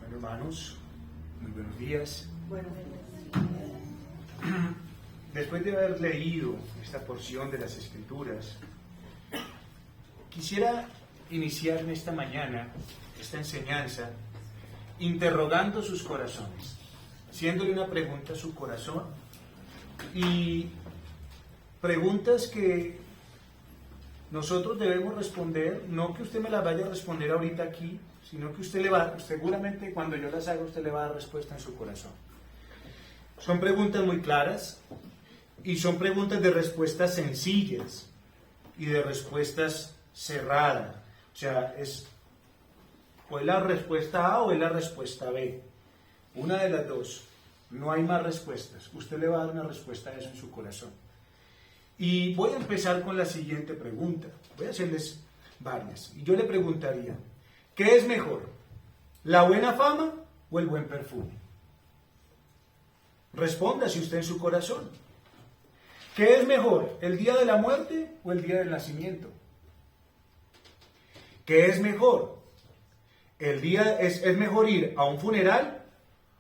Bueno, hermanos, muy buenos días. Buenos días. Después de haber leído esta porción de las Escrituras, quisiera iniciar en esta mañana esta enseñanza interrogando sus corazones, haciéndole una pregunta a su corazón y preguntas que nosotros debemos responder, no que usted me las vaya a responder ahorita aquí, sino que seguramente cuando yo las haga usted le va a dar respuesta en su corazón. Son preguntas muy claras y son preguntas de respuestas sencillas y de respuestas cerradas. O sea, o es la respuesta A o es la respuesta B. Una de las dos. No hay más respuestas. Usted le va a dar una respuesta a eso en su corazón. Y voy a empezar con la siguiente pregunta. Voy a hacerles varias. Y yo le preguntaría, ¿qué es mejor? ¿La buena fama o el buen perfume? Respóndase usted en su corazón. ¿Qué es mejor? ¿El día de la muerte o el día del nacimiento? ¿Qué es mejor? ¿Es mejor ir a un funeral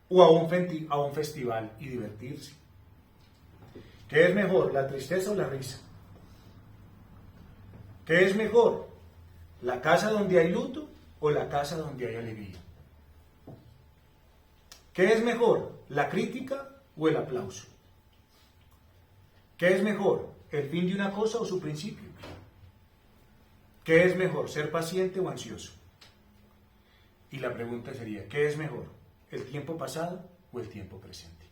o a un festival y divertirse? ¿Qué es mejor? ¿La tristeza o la risa? ¿Qué es mejor? ¿La casa donde hay luto o la casa donde hay alegría? ¿Qué es mejor? ¿La crítica o el aplauso? ¿Qué es mejor? ¿El fin de una cosa o su principio? ¿Qué es mejor? ¿Ser paciente o ansioso? Y la pregunta sería, ¿qué es mejor? ¿El tiempo pasado o el tiempo presente?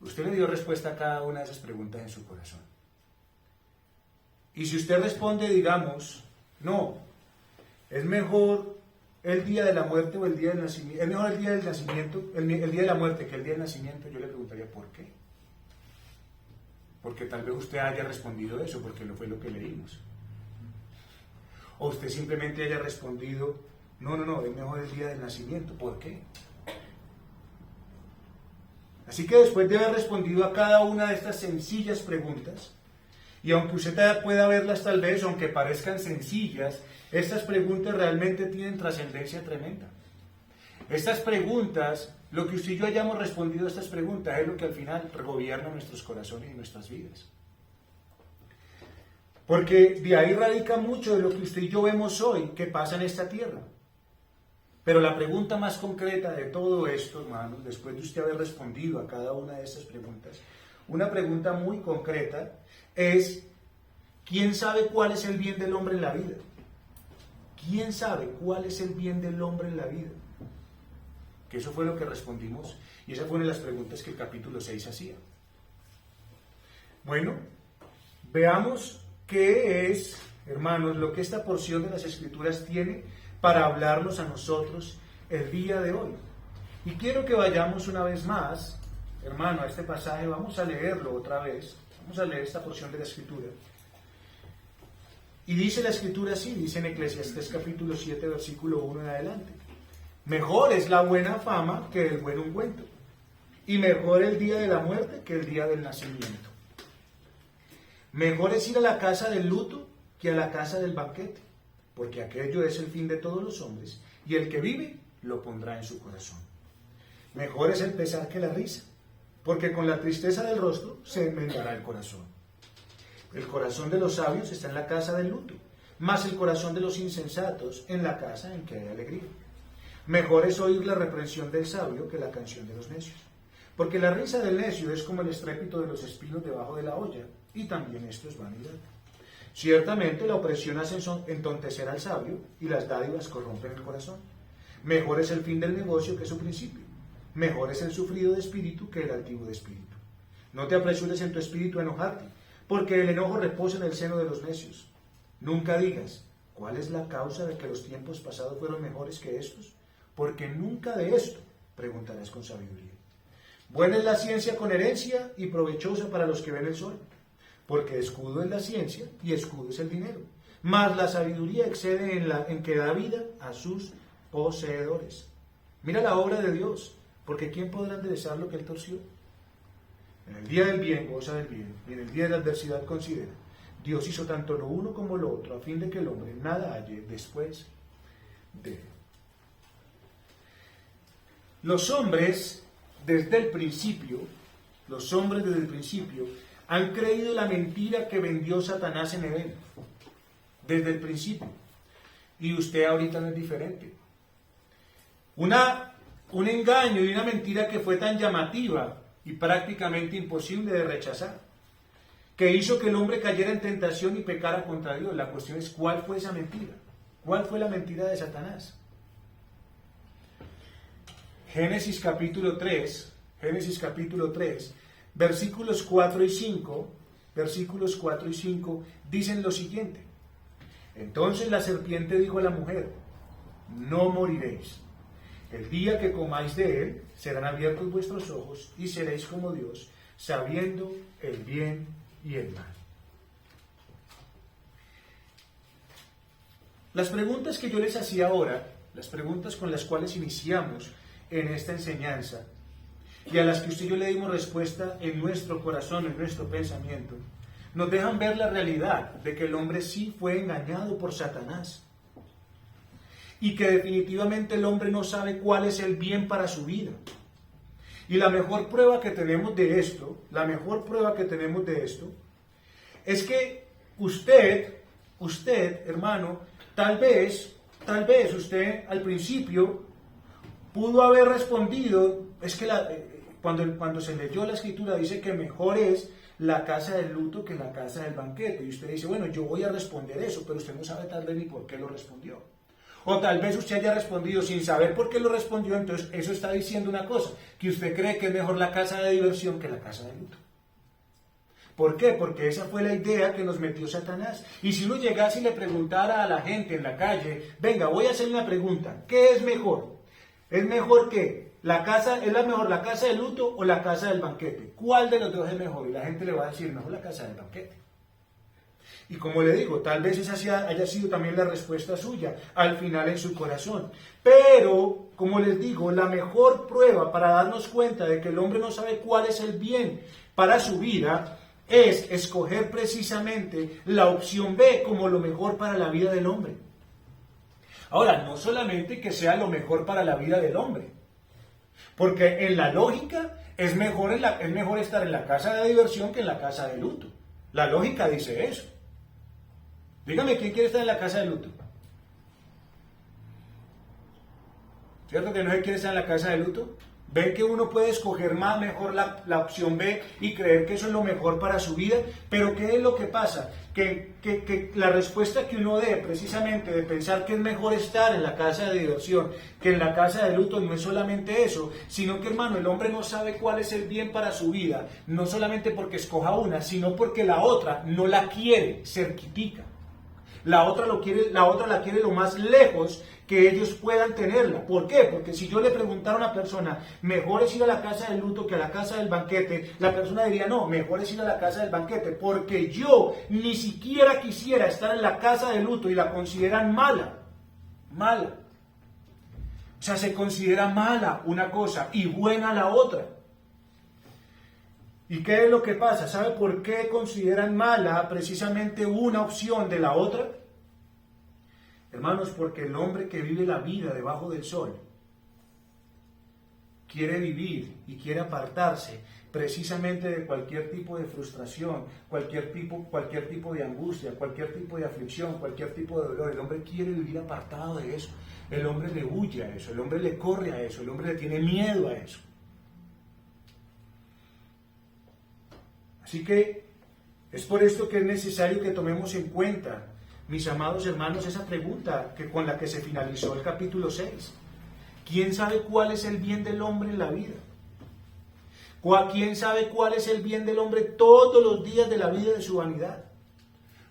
Usted le dio respuesta a cada una de esas preguntas en su corazón. Y si usted responde, digamos, no, es mejor el día de la muerte o el día del nacimiento, es mejor el día del nacimiento, el día de la muerte que el día del nacimiento, yo le preguntaría, ¿por qué? Porque tal vez usted haya respondido eso, porque no fue lo que leímos. O usted simplemente haya respondido, no, es mejor el día del nacimiento, ¿por qué? Así que después de haber respondido a cada una de estas sencillas preguntas, y aunque usted pueda verlas tal vez, aunque parezcan sencillas, estas preguntas realmente tienen trascendencia tremenda. Estas preguntas, lo que usted y yo hayamos respondido a estas preguntas es lo que al final gobierna nuestros corazones y nuestras vidas. Porque de ahí radica mucho de lo que usted y yo vemos hoy que pasa en esta tierra. Pero la pregunta más concreta de todo esto, hermanos, después de usted haber respondido a cada una de estas preguntas, una pregunta muy concreta es, ¿quién sabe cuál es el bien del hombre en la vida? ¿Quién sabe cuál es el bien del hombre en la vida? Que eso fue lo que respondimos y esa fue una de las preguntas que el capítulo 6 hacía. Bueno, veamos qué es, hermanos, lo que esta porción de las Escrituras tiene para hablarnos a nosotros el día de hoy. Y quiero que vayamos una vez más, hermano, a este pasaje, vamos a leerlo otra vez, vamos a leer esta porción de la Escritura. Y dice la Escritura así, dice en Eclesiastés capítulo 7, versículo 1 en adelante. Mejor es la buena fama que el buen ungüento, y mejor el día de la muerte que el día del nacimiento. Mejor es ir a la casa del luto que a la casa del banquete, porque aquello es el fin de todos los hombres, y el que vive lo pondrá en su corazón. Mejor es el pesar que la risa, porque con la tristeza del rostro se enmendará el corazón. El corazón de los sabios está en la casa del luto, mas el corazón de los insensatos en la casa en que hay alegría. Mejor es oír la reprensión del sabio que la canción de los necios, porque la risa del necio es como el estrépito de los espinos debajo de la olla, y también esto es vanidad. Ciertamente la opresión hace entontecer al sabio, y las dádivas corrompen el corazón. Mejor es el fin del negocio que su principio. Mejor es el sufrido de espíritu que el altivo de espíritu. No te apresures en tu espíritu a enojarte, porque el enojo reposa en el seno de los necios. Nunca digas, ¿cuál es la causa de que los tiempos pasados fueron mejores que estos? Porque nunca de esto preguntarás con sabiduría. Buena es la ciencia con herencia y provechosa para los que ven el sol, porque escudo es la ciencia y escudo es el dinero. Mas la sabiduría excede en que da vida a sus poseedores. Mira la obra de Dios, porque ¿quién podrá enderezar lo que él torció? En el día del bien goza del bien, y en el día de la adversidad considera. Dios hizo tanto lo uno como lo otro, a fin de que el hombre nada halle después de él. Los hombres desde el principio, han creído la mentira que vendió Satanás en Edén. Desde el principio. Y usted ahorita no es diferente. Un engaño y una mentira que fue tan llamativa y prácticamente imposible de rechazar, que hizo que el hombre cayera en tentación y pecara contra Dios. La cuestión es, ¿cuál fue esa mentira? ¿Cuál fue la mentira de Satanás? Génesis capítulo 3, versículos 4 y 5, dicen lo siguiente. Entonces la serpiente dijo a la mujer, no moriréis. El día que comáis de él, serán abiertos vuestros ojos y seréis como Dios, sabiendo el bien y el mal. Las preguntas que yo les hacía ahora, las preguntas con las cuales iniciamos en esta enseñanza, y a las que usted y yo le dimos respuesta en nuestro corazón, en nuestro pensamiento, nos dejan ver la realidad de que el hombre sí fue engañado por Satanás. Y que definitivamente el hombre no sabe cuál es el bien para su vida. Y la mejor prueba que tenemos de esto, es que usted, hermano, tal vez usted al principio pudo haber respondido, es que cuando se leyó la escritura dice que mejor es la casa del luto que la casa del banquete. Y usted dice, bueno, yo voy a responder eso, pero usted no sabe tal vez ni por qué lo respondió. O tal vez usted haya respondido sin saber por qué lo respondió, entonces eso está diciendo una cosa, que usted cree que es mejor la casa de diversión que la casa de luto. ¿Por qué? Porque esa fue la idea que nos metió Satanás. Y si uno llegase y le preguntara a la gente en la calle, venga, voy a hacer una pregunta, ¿qué es mejor? ¿Es mejor que la casa de luto o la casa del banquete? ¿Cuál de los dos es mejor? Y la gente le va a decir, mejor la casa del banquete. Y como le digo, tal vez esa haya sido también la respuesta suya, al final en su corazón. Pero, como les digo, la mejor prueba para darnos cuenta de que el hombre no sabe cuál es el bien para su vida, es escoger precisamente la opción B como lo mejor para la vida del hombre. Ahora, no solamente que sea lo mejor para la vida del hombre, porque en la lógica es mejor estar en la casa de diversión que en la casa de luto. La lógica dice eso. Dígame, ¿quién quiere estar en la casa de luto? ¿Cierto que no se quiere estar en la casa de luto? ¿Ven que uno puede escoger mejor la opción B y creer que eso es lo mejor para su vida? Pero ¿qué es lo que pasa? Que la respuesta que uno dé, precisamente de pensar que es mejor estar en la casa de diversión que en la casa de luto, no es solamente eso, sino que, hermano, el hombre no sabe cuál es el bien para su vida, no solamente porque escoja una, sino porque la otra no la quiere cerquitica. La otra la quiere lo más lejos que ellos puedan tenerla. ¿Por qué? Porque si yo le preguntara a una persona, mejor es ir a la casa del luto que a la casa del banquete, la persona diría, no, mejor es ir a la casa del banquete, porque yo ni siquiera quisiera estar en la casa del luto y la consideran mala. Mala. O sea, se considera mala una cosa y buena la otra. ¿Y qué es lo que pasa? ¿Sabe por qué consideran mala precisamente una opción de la otra? Hermanos, porque el hombre que vive la vida debajo del sol quiere vivir y quiere apartarse precisamente de cualquier tipo de frustración, cualquier tipo de angustia, cualquier tipo de aflicción, cualquier tipo de dolor. El hombre quiere vivir apartado de eso. El hombre le huye a eso, el hombre le corre a eso, el hombre le tiene miedo a eso. Así que es por esto que es necesario que tomemos en cuenta, mis amados hermanos, esa pregunta con la que se finalizó el capítulo 6. ¿Quién sabe cuál es el bien del hombre en la vida? ¿Quién sabe cuál es el bien del hombre todos los días de la vida de su vanidad?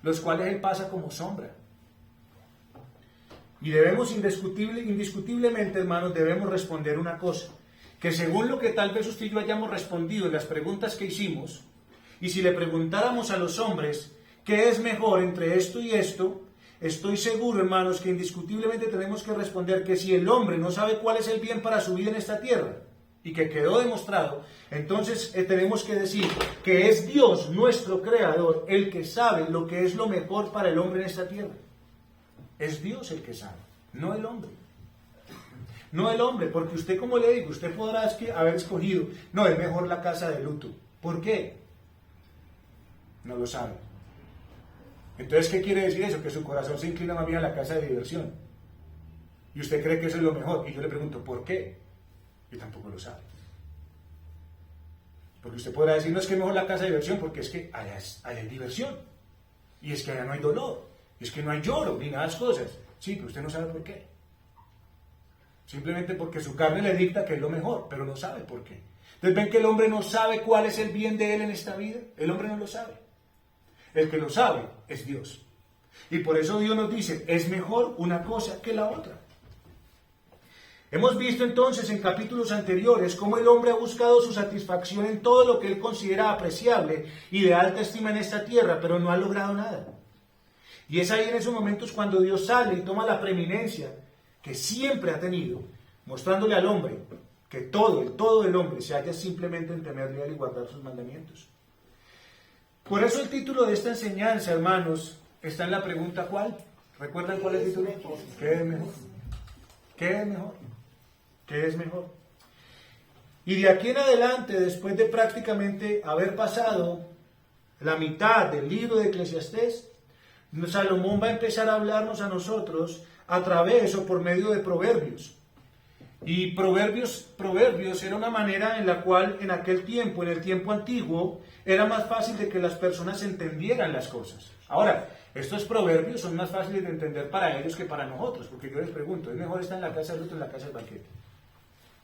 Los cuales él pasa como sombra. Y debemos indiscutiblemente, hermanos, debemos responder una cosa, que según lo que tal vez usted y yo hayamos respondido en las preguntas que hicimos, y si le preguntáramos a los hombres qué es mejor entre esto y esto, estoy seguro, hermanos, que indiscutiblemente tenemos que responder que si el hombre no sabe cuál es el bien para su vida en esta tierra, y que quedó demostrado, entonces tenemos que decir que es Dios, nuestro Creador, el que sabe lo que es lo mejor para el hombre en esta tierra. Es Dios el que sabe, no el hombre. no el hombre, porque usted, como le digo, usted podrá haber escogido, no, es mejor la casa de luto. ¿Por qué? No lo sabe. Entonces, ¿qué quiere decir eso? Que su corazón se inclina más bien a la casa de diversión. Y usted cree que eso es lo mejor. Y yo le pregunto, ¿por qué? Y tampoco lo sabe. Porque usted podrá decir, no, es que es mejor la casa de diversión, porque es que allá hay diversión. Y es que allá no hay dolor. Y es que no hay lloro, ni nada de las cosas. Sí, pero usted no sabe por qué. Simplemente porque su carne le dicta que es lo mejor, pero no sabe por qué. Entonces ven que el hombre no sabe cuál es el bien de él en esta vida. El hombre no lo sabe. El que lo sabe es Dios. Y por eso Dios nos dice, es mejor una cosa que la otra. Hemos visto entonces en capítulos anteriores cómo el hombre ha buscado su satisfacción en todo lo que él considera apreciable y de alta estima en esta tierra, pero no ha logrado nada. Y es ahí en esos momentos cuando Dios sale y toma la preeminencia que siempre ha tenido, mostrándole al hombre que todo el hombre se halla simplemente en temerle a él y guardar sus mandamientos. Por eso el título de esta enseñanza, hermanos, está en la pregunta ¿cuál? ¿Recuerdan cuál es el título? ¿Qué es mejor? ¿Qué es mejor? ¿Qué es mejor? Y de aquí en adelante, después de prácticamente haber pasado la mitad del libro de Eclesiastés, Salomón va a empezar a hablarnos a nosotros a través o por medio de proverbios. Y proverbios era una manera en la cual en aquel tiempo, en el tiempo antiguo, era más fácil de que las personas entendieran las cosas. Ahora, estos proverbios son más fáciles de entender para ellos que para nosotros, porque yo les pregunto, ¿es mejor estar en la casa del luto o en la casa del banquete?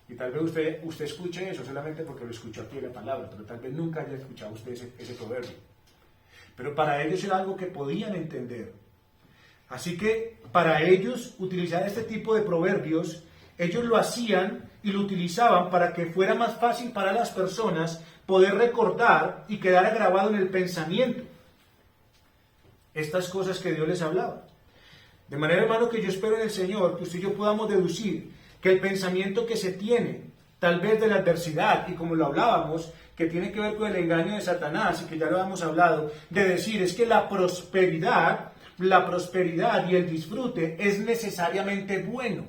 Y tal vez usted escuche eso solamente porque lo escuchó aquí en la palabra, pero tal vez nunca haya escuchado usted ese proverbio. Pero para ellos era algo que podían entender. Así que para ellos utilizar este tipo de proverbios, ellos lo hacían y lo utilizaban para que fuera más fácil para las personas poder recordar y quedar grabado en el pensamiento estas cosas que Dios les hablaba. De manera, hermano, que yo espero en el Señor que usted y yo podamos deducir que el pensamiento que se tiene, tal vez de la adversidad, y como lo hablábamos, que tiene que ver con el engaño de Satanás, y que ya lo hemos hablado, de decir es que la prosperidad y el disfrute es necesariamente bueno.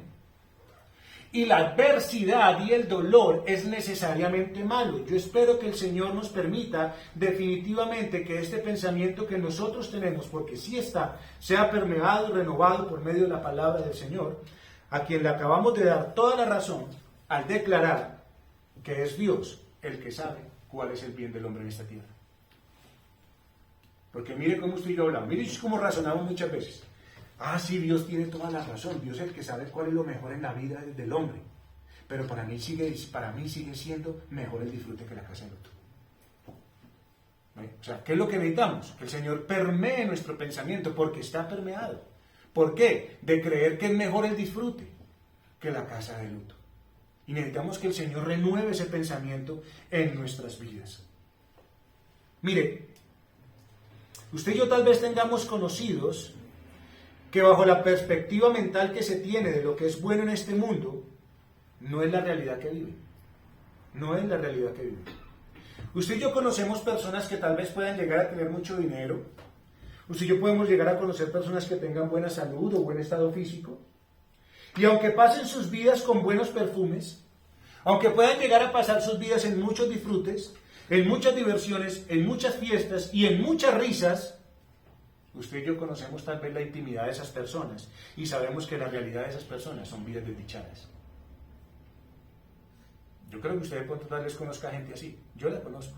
Y la adversidad y el dolor es necesariamente malo. Yo espero que el Señor nos permita definitivamente que este pensamiento que nosotros tenemos, porque sí está, sea permeado y renovado por medio de la palabra del Señor, a quien le acabamos de dar toda la razón al declarar que es Dios el que sabe cuál es el bien del hombre en esta tierra. Porque mire cómo usted y yo hablamos, mire cómo razonamos muchas veces. Ah, sí, Dios tiene toda la razón, Dios es el que sabe cuál es lo mejor en la vida del hombre. Pero para mí sigue siendo mejor el disfrute que la casa de luto. O sea, ¿qué es lo que necesitamos? Que el Señor permee nuestro pensamiento, porque está permeado. ¿Por qué? De creer que es mejor el disfrute que la casa de luto. Y necesitamos que el Señor renueve ese pensamiento en nuestras vidas. Mire, usted y yo tal vez tengamos conocidos que bajo la perspectiva mental que se tiene de lo que es bueno en este mundo, no es la realidad que viven. No es la realidad que viven. Usted y yo conocemos personas que tal vez puedan llegar a tener mucho dinero. Usted y yo podemos llegar a conocer personas que tengan buena salud o buen estado físico. Y aunque pasen sus vidas con buenos perfumes, aunque puedan llegar a pasar sus vidas en muchos disfrutes, en muchas diversiones, en muchas fiestas y en muchas risas, usted y yo conocemos tal vez la intimidad de esas personas y sabemos que la realidad de esas personas son vidas desdichadas. Yo creo que usted de pronto tal vez conozca gente así. Yo la conozco.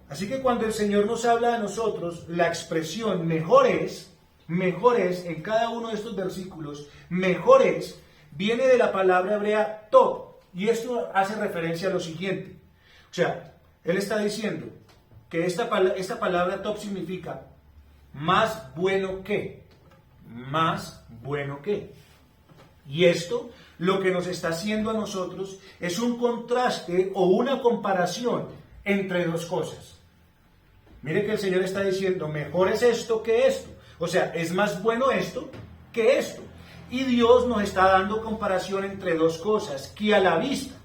Así que cuando el Señor nos habla a nosotros, la expresión mejor es, en cada uno de estos versículos, mejor es, viene de la palabra hebrea top. Y esto hace referencia a lo siguiente. O sea, él está diciendo que esta palabra top significa más bueno que. Más bueno que. Y esto lo que nos está haciendo a nosotros es un contraste o una comparación entre dos cosas. Mire que el Señor está diciendo, mejor es esto que esto. O sea, es más bueno esto que esto. Y Dios nos está dando comparación entre dos cosas que a la vista,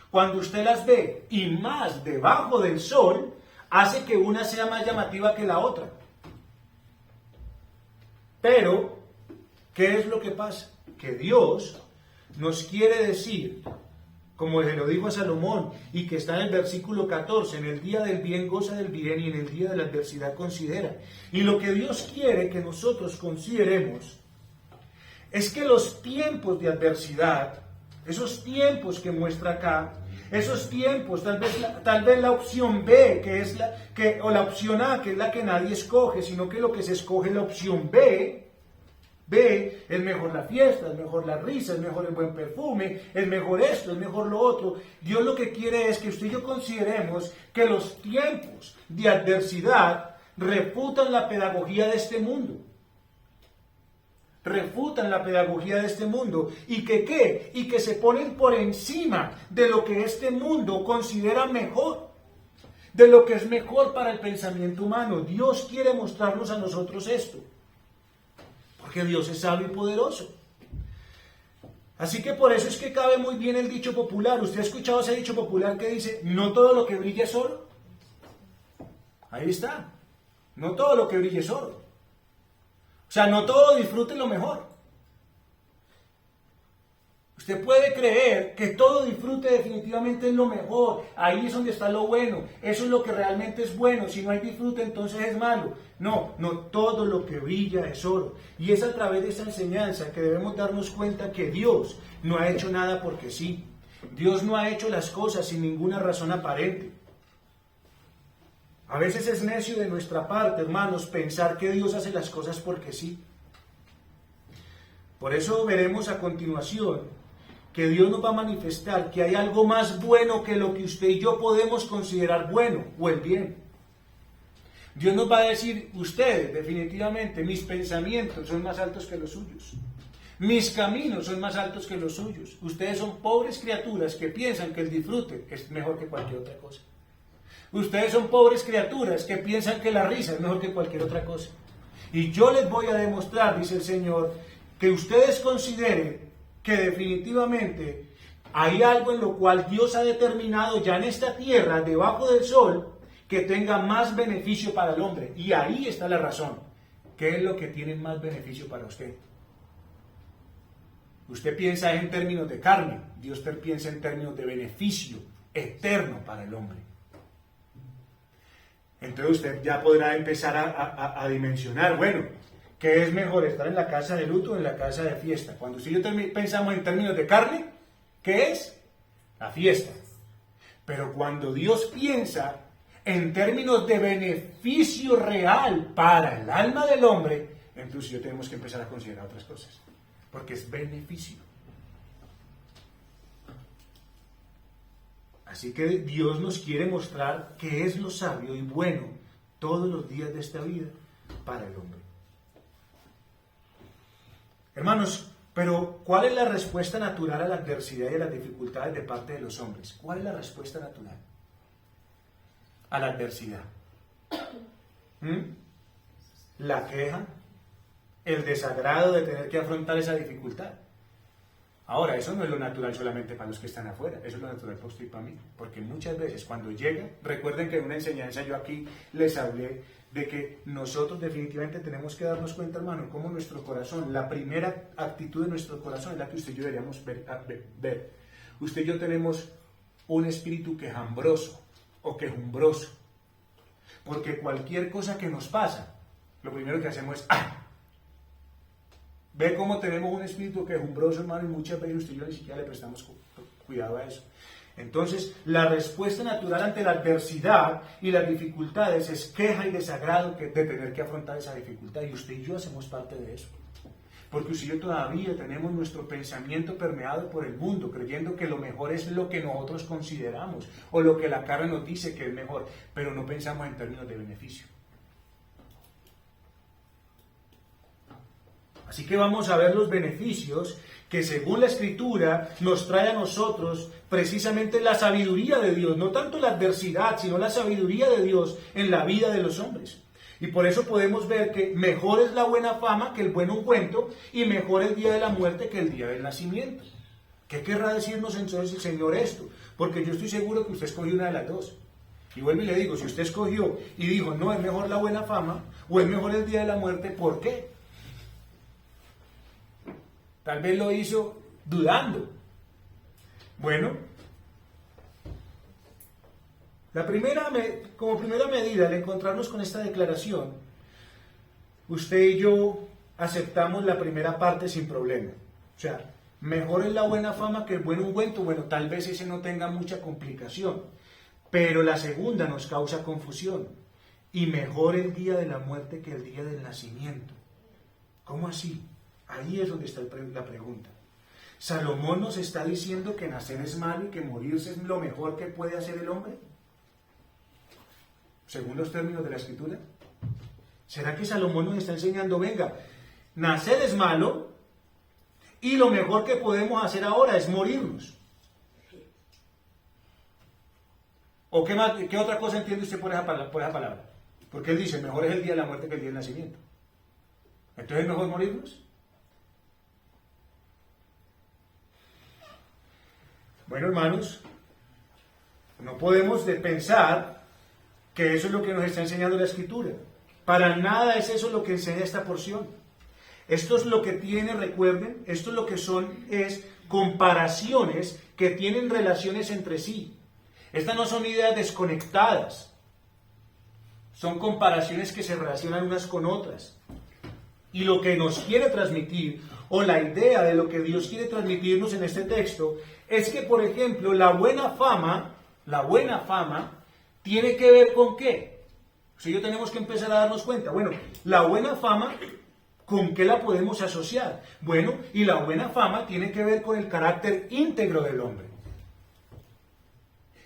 cuando usted las ve y más debajo del sol, hace que una sea más llamativa que la otra. Pero ¿Qué es lo que pasa? Que Dios nos quiere decir, como se lo dijo a Salomón, y que está en el versículo 14, en el día del bien goza del bien y en el día de la adversidad considera. Y lo que Dios quiere que nosotros consideremos es que los tiempos de adversidad, esos tiempos que muestra acá, esos tiempos, tal vez la opción B, o la opción A, que es la que nadie escoge, sino que lo que se escoge es la opción B, es mejor la fiesta, es mejor la risa, es mejor el buen perfume, es mejor esto, es mejor lo otro. Dios lo que quiere es que usted y yo consideremos que los tiempos de adversidad refutan la pedagogía de este mundo. Refutan la pedagogía de este mundo. ¿Y que qué? Y que se ponen por encima de lo que este mundo considera mejor, de lo que es mejor para el pensamiento humano. Dios quiere mostrarnos a nosotros esto. Porque Dios es sabio y poderoso. Así que por eso es que cabe muy bien el dicho popular. ¿Usted ha escuchado ese dicho popular que dice, no todo lo que brilla es oro? Ahí está. No todo lo que brilla es oro. O sea, no todo disfrute lo mejor. Usted puede creer que todo disfrute definitivamente es lo mejor. Ahí es donde está lo bueno. Eso es lo que realmente es bueno. Si no hay disfrute, entonces es malo. No todo lo que brilla es oro. Y es a través de esa enseñanza que debemos darnos cuenta que Dios no ha hecho nada porque sí. Dios no ha hecho las cosas sin ninguna razón aparente. A veces es necio de nuestra parte, hermanos, pensar que Dios hace las cosas porque sí. Por eso veremos a continuación que Dios nos va a manifestar que hay algo más bueno que lo que usted y yo podemos considerar bueno o el bien. Dios nos va a decir, ustedes definitivamente, mis pensamientos son más altos que los suyos. Mis caminos son más altos que los suyos. Ustedes son pobres criaturas que piensan que el disfrute es mejor que cualquier otra cosa. Ustedes son pobres criaturas que piensan que la risa es mejor que cualquier otra cosa. Y yo les voy a demostrar, dice el Señor, que ustedes consideren que definitivamente hay algo en lo cual Dios ha determinado ya en esta tierra, debajo del sol, que tenga más beneficio para el hombre. Y ahí está la razón. ¿Qué es lo que tiene más beneficio para usted? Usted piensa en términos de carne, Dios piensa en términos de beneficio eterno para el hombre. Entonces usted ya podrá empezar a dimensionar, bueno, ¿qué es mejor, estar en la casa de luto o en la casa de fiesta? Cuando usted y yo pensamos en términos de carne, ¿qué es? La fiesta. Pero cuando Dios piensa en términos de beneficio real para el alma del hombre, entonces yo tenemos que empezar a considerar otras cosas, porque es beneficio. Así que Dios nos quiere mostrar qué es lo sabio y bueno todos los días de esta vida para el hombre. Hermanos, pero ¿cuál es la respuesta natural a la adversidad y a las dificultades de parte de los hombres? ¿Cuál es la respuesta natural a la adversidad? La queja, el desagrado de tener que afrontar esa dificultad. Ahora, eso no es lo natural solamente para los que están afuera, eso es lo natural para usted y para mí, porque muchas veces cuando llega, recuerden que en una enseñanza yo aquí les hablé de que nosotros definitivamente tenemos que darnos cuenta, hermano, cómo nuestro corazón, la primera actitud de nuestro corazón es la que usted y yo deberíamos ver. Usted y yo tenemos un espíritu quejambroso o quejumbroso, porque cualquier cosa que nos pasa, lo primero que hacemos es ¡ah! Ve cómo tenemos un espíritu quejumbroso, hermano, y muchas veces usted y yo ni siquiera le prestamos cuidado a eso. Entonces, la respuesta natural ante la adversidad y las dificultades es queja y desagrado de tener que afrontar esa dificultad. Y usted y yo hacemos parte de eso. Porque usted y yo todavía tenemos nuestro pensamiento permeado por el mundo, creyendo que lo mejor es lo que nosotros consideramos, o lo que la carne nos dice que es mejor, pero no pensamos en términos de beneficio. Así que vamos a ver los beneficios que según la Escritura nos trae a nosotros precisamente la sabiduría de Dios, no tanto la adversidad, sino la sabiduría de Dios en la vida de los hombres. Y por eso podemos ver que mejor es la buena fama que el buen ungüento y mejor el día de la muerte que el día del nacimiento. ¿Qué querrá decirnos entonces el Señor esto? Porque yo estoy seguro que usted escogió una de las dos. Y vuelvo y le digo, si usted escogió y dijo, no, es mejor la buena fama o es mejor el día de la muerte, ¿por qué? Tal vez lo hizo dudando. Bueno, como primera medida al encontrarnos con esta declaración, usted y yo aceptamos la primera parte sin problema. O sea, mejor es la buena fama que el buen ungüento. Bueno, tal vez ese no tenga mucha complicación, pero la segunda nos causa confusión. Y mejor el día de la muerte que el día del nacimiento. ¿Cómo así? Ahí es donde está la pregunta. ¿Salomón nos está diciendo que nacer es malo y que morirse es lo mejor que puede hacer el hombre? Según los términos de la Escritura. ¿Será que Salomón nos está enseñando, venga, nacer es malo y lo mejor que podemos hacer ahora es morirnos? ¿O qué otra cosa entiende usted por esa palabra? Porque él dice, mejor es el día de la muerte que el día del nacimiento. ¿Entonces es mejor morirnos? Bueno, hermanos, no podemos pensar que eso es lo que nos está enseñando la Escritura. Para nada es eso lo que enseña esta porción. Esto es lo que tiene, recuerden, esto es lo que es comparaciones que tienen relaciones entre sí. Estas no son ideas desconectadas. Son comparaciones que se relacionan unas con otras. Y lo que nos quiere transmitir, o la idea de lo que Dios quiere transmitirnos en este texto, es que, por ejemplo, la buena fama tiene que ver con qué. O sea, yo tenemos que empezar a darnos cuenta. Bueno, la buena fama, ¿con qué la podemos asociar? Bueno, y la buena fama tiene que ver con el carácter íntegro del hombre.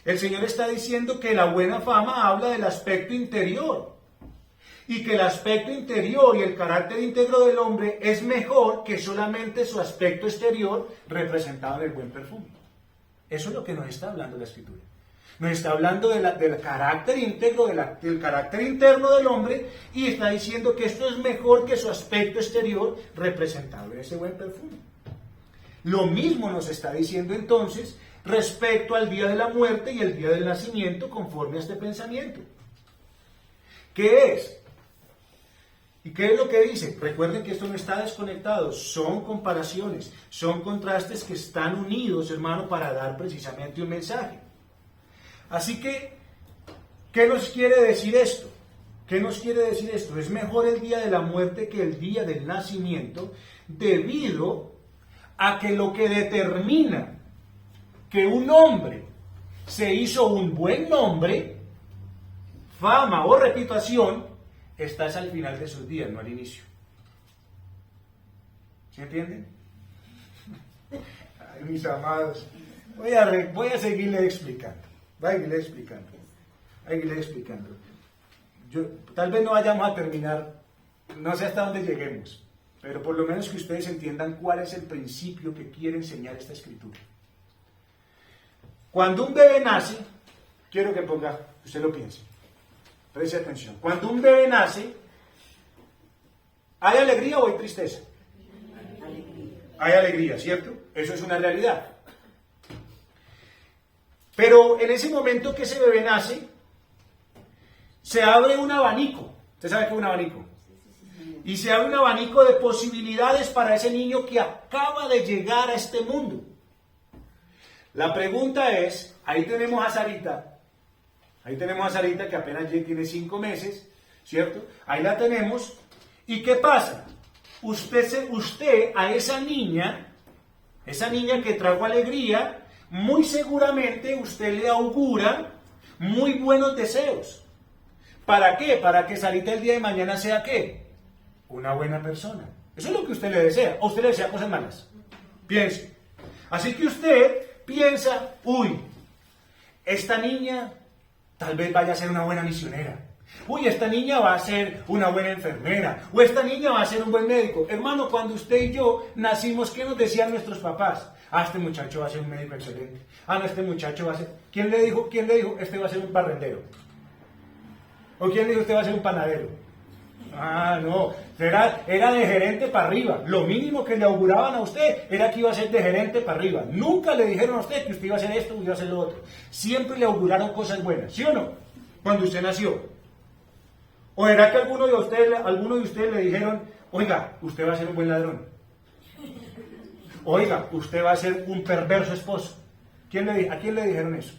El Señor está diciendo que la buena fama habla del aspecto interior. Y que el aspecto interior y el carácter íntegro del hombre es mejor que solamente su aspecto exterior representado en el buen perfume. Eso es lo que nos está hablando la Escritura. Nos está hablando del carácter íntegro, del carácter interno del hombre, y está diciendo que esto es mejor que su aspecto exterior representado en ese buen perfume. Lo mismo nos está diciendo entonces respecto al día de la muerte y el día del nacimiento conforme a este pensamiento. ¿Qué es? ¿Y qué es lo que dice? Recuerden que esto no está desconectado, son comparaciones, son contrastes que están unidos, hermano, para dar precisamente un mensaje. Así que, ¿qué nos quiere decir esto? ¿Qué nos quiere decir esto? Es mejor el día de la muerte que el día del nacimiento, debido a que lo que determina que un hombre se hizo un buen nombre, fama o reputación, estás al final de sus días, no al inicio. ¿Se entienden? Ay, mis amados, voy a seguirle explicando. Tal vez no vayamos a terminar, no sé hasta dónde lleguemos, pero por lo menos que ustedes entiendan cuál es el principio que quiere enseñar esta Escritura. Cuando un bebé nace, quiero que usted lo piense. Preste atención. Cuando un bebé nace, ¿hay alegría o hay tristeza? Hay alegría, ¿cierto? Eso es una realidad. Pero en ese momento que ese bebé nace, se abre un abanico. ¿Usted sabe qué es un abanico? Y se abre un abanico de posibilidades para ese niño que acaba de llegar a este mundo. La pregunta es, ahí tenemos a Sarita que apenas tiene 5 meses, ¿cierto? Ahí la tenemos. ¿Y qué pasa? Usted a esa niña que trajo alegría, muy seguramente usted le augura muy buenos deseos. ¿Para qué? Para que Sarita el día de mañana sea ¿qué? Una buena persona. Eso es lo que usted le desea. ¿O usted le desea cosas malas? Piense. Así que usted piensa, esta niña tal vez vaya a ser una buena misionera. Esta niña va a ser una buena enfermera. O esta niña va a ser un buen médico. Hermano, cuando usted y yo nacimos, ¿qué nos decían nuestros papás? Este muchacho va a ser un médico excelente. No, este muchacho va a ser... ¿Quién le dijo? Este va a ser un barrendero. ¿O quién le dijo? Este va a ser un panadero. No. Era de gerente para arriba. Lo mínimo que le auguraban a usted era que iba a ser de gerente para arriba. Nunca le dijeron a usted que usted iba a hacer esto o iba a hacer lo otro. Siempre le auguraron cosas buenas. ¿Sí o no? Cuando usted nació. ¿O era que alguno de ustedes le dijeron, usted va a ser un buen ladrón? oiga, usted va a ser un perverso esposo. ¿A quién le dijeron eso?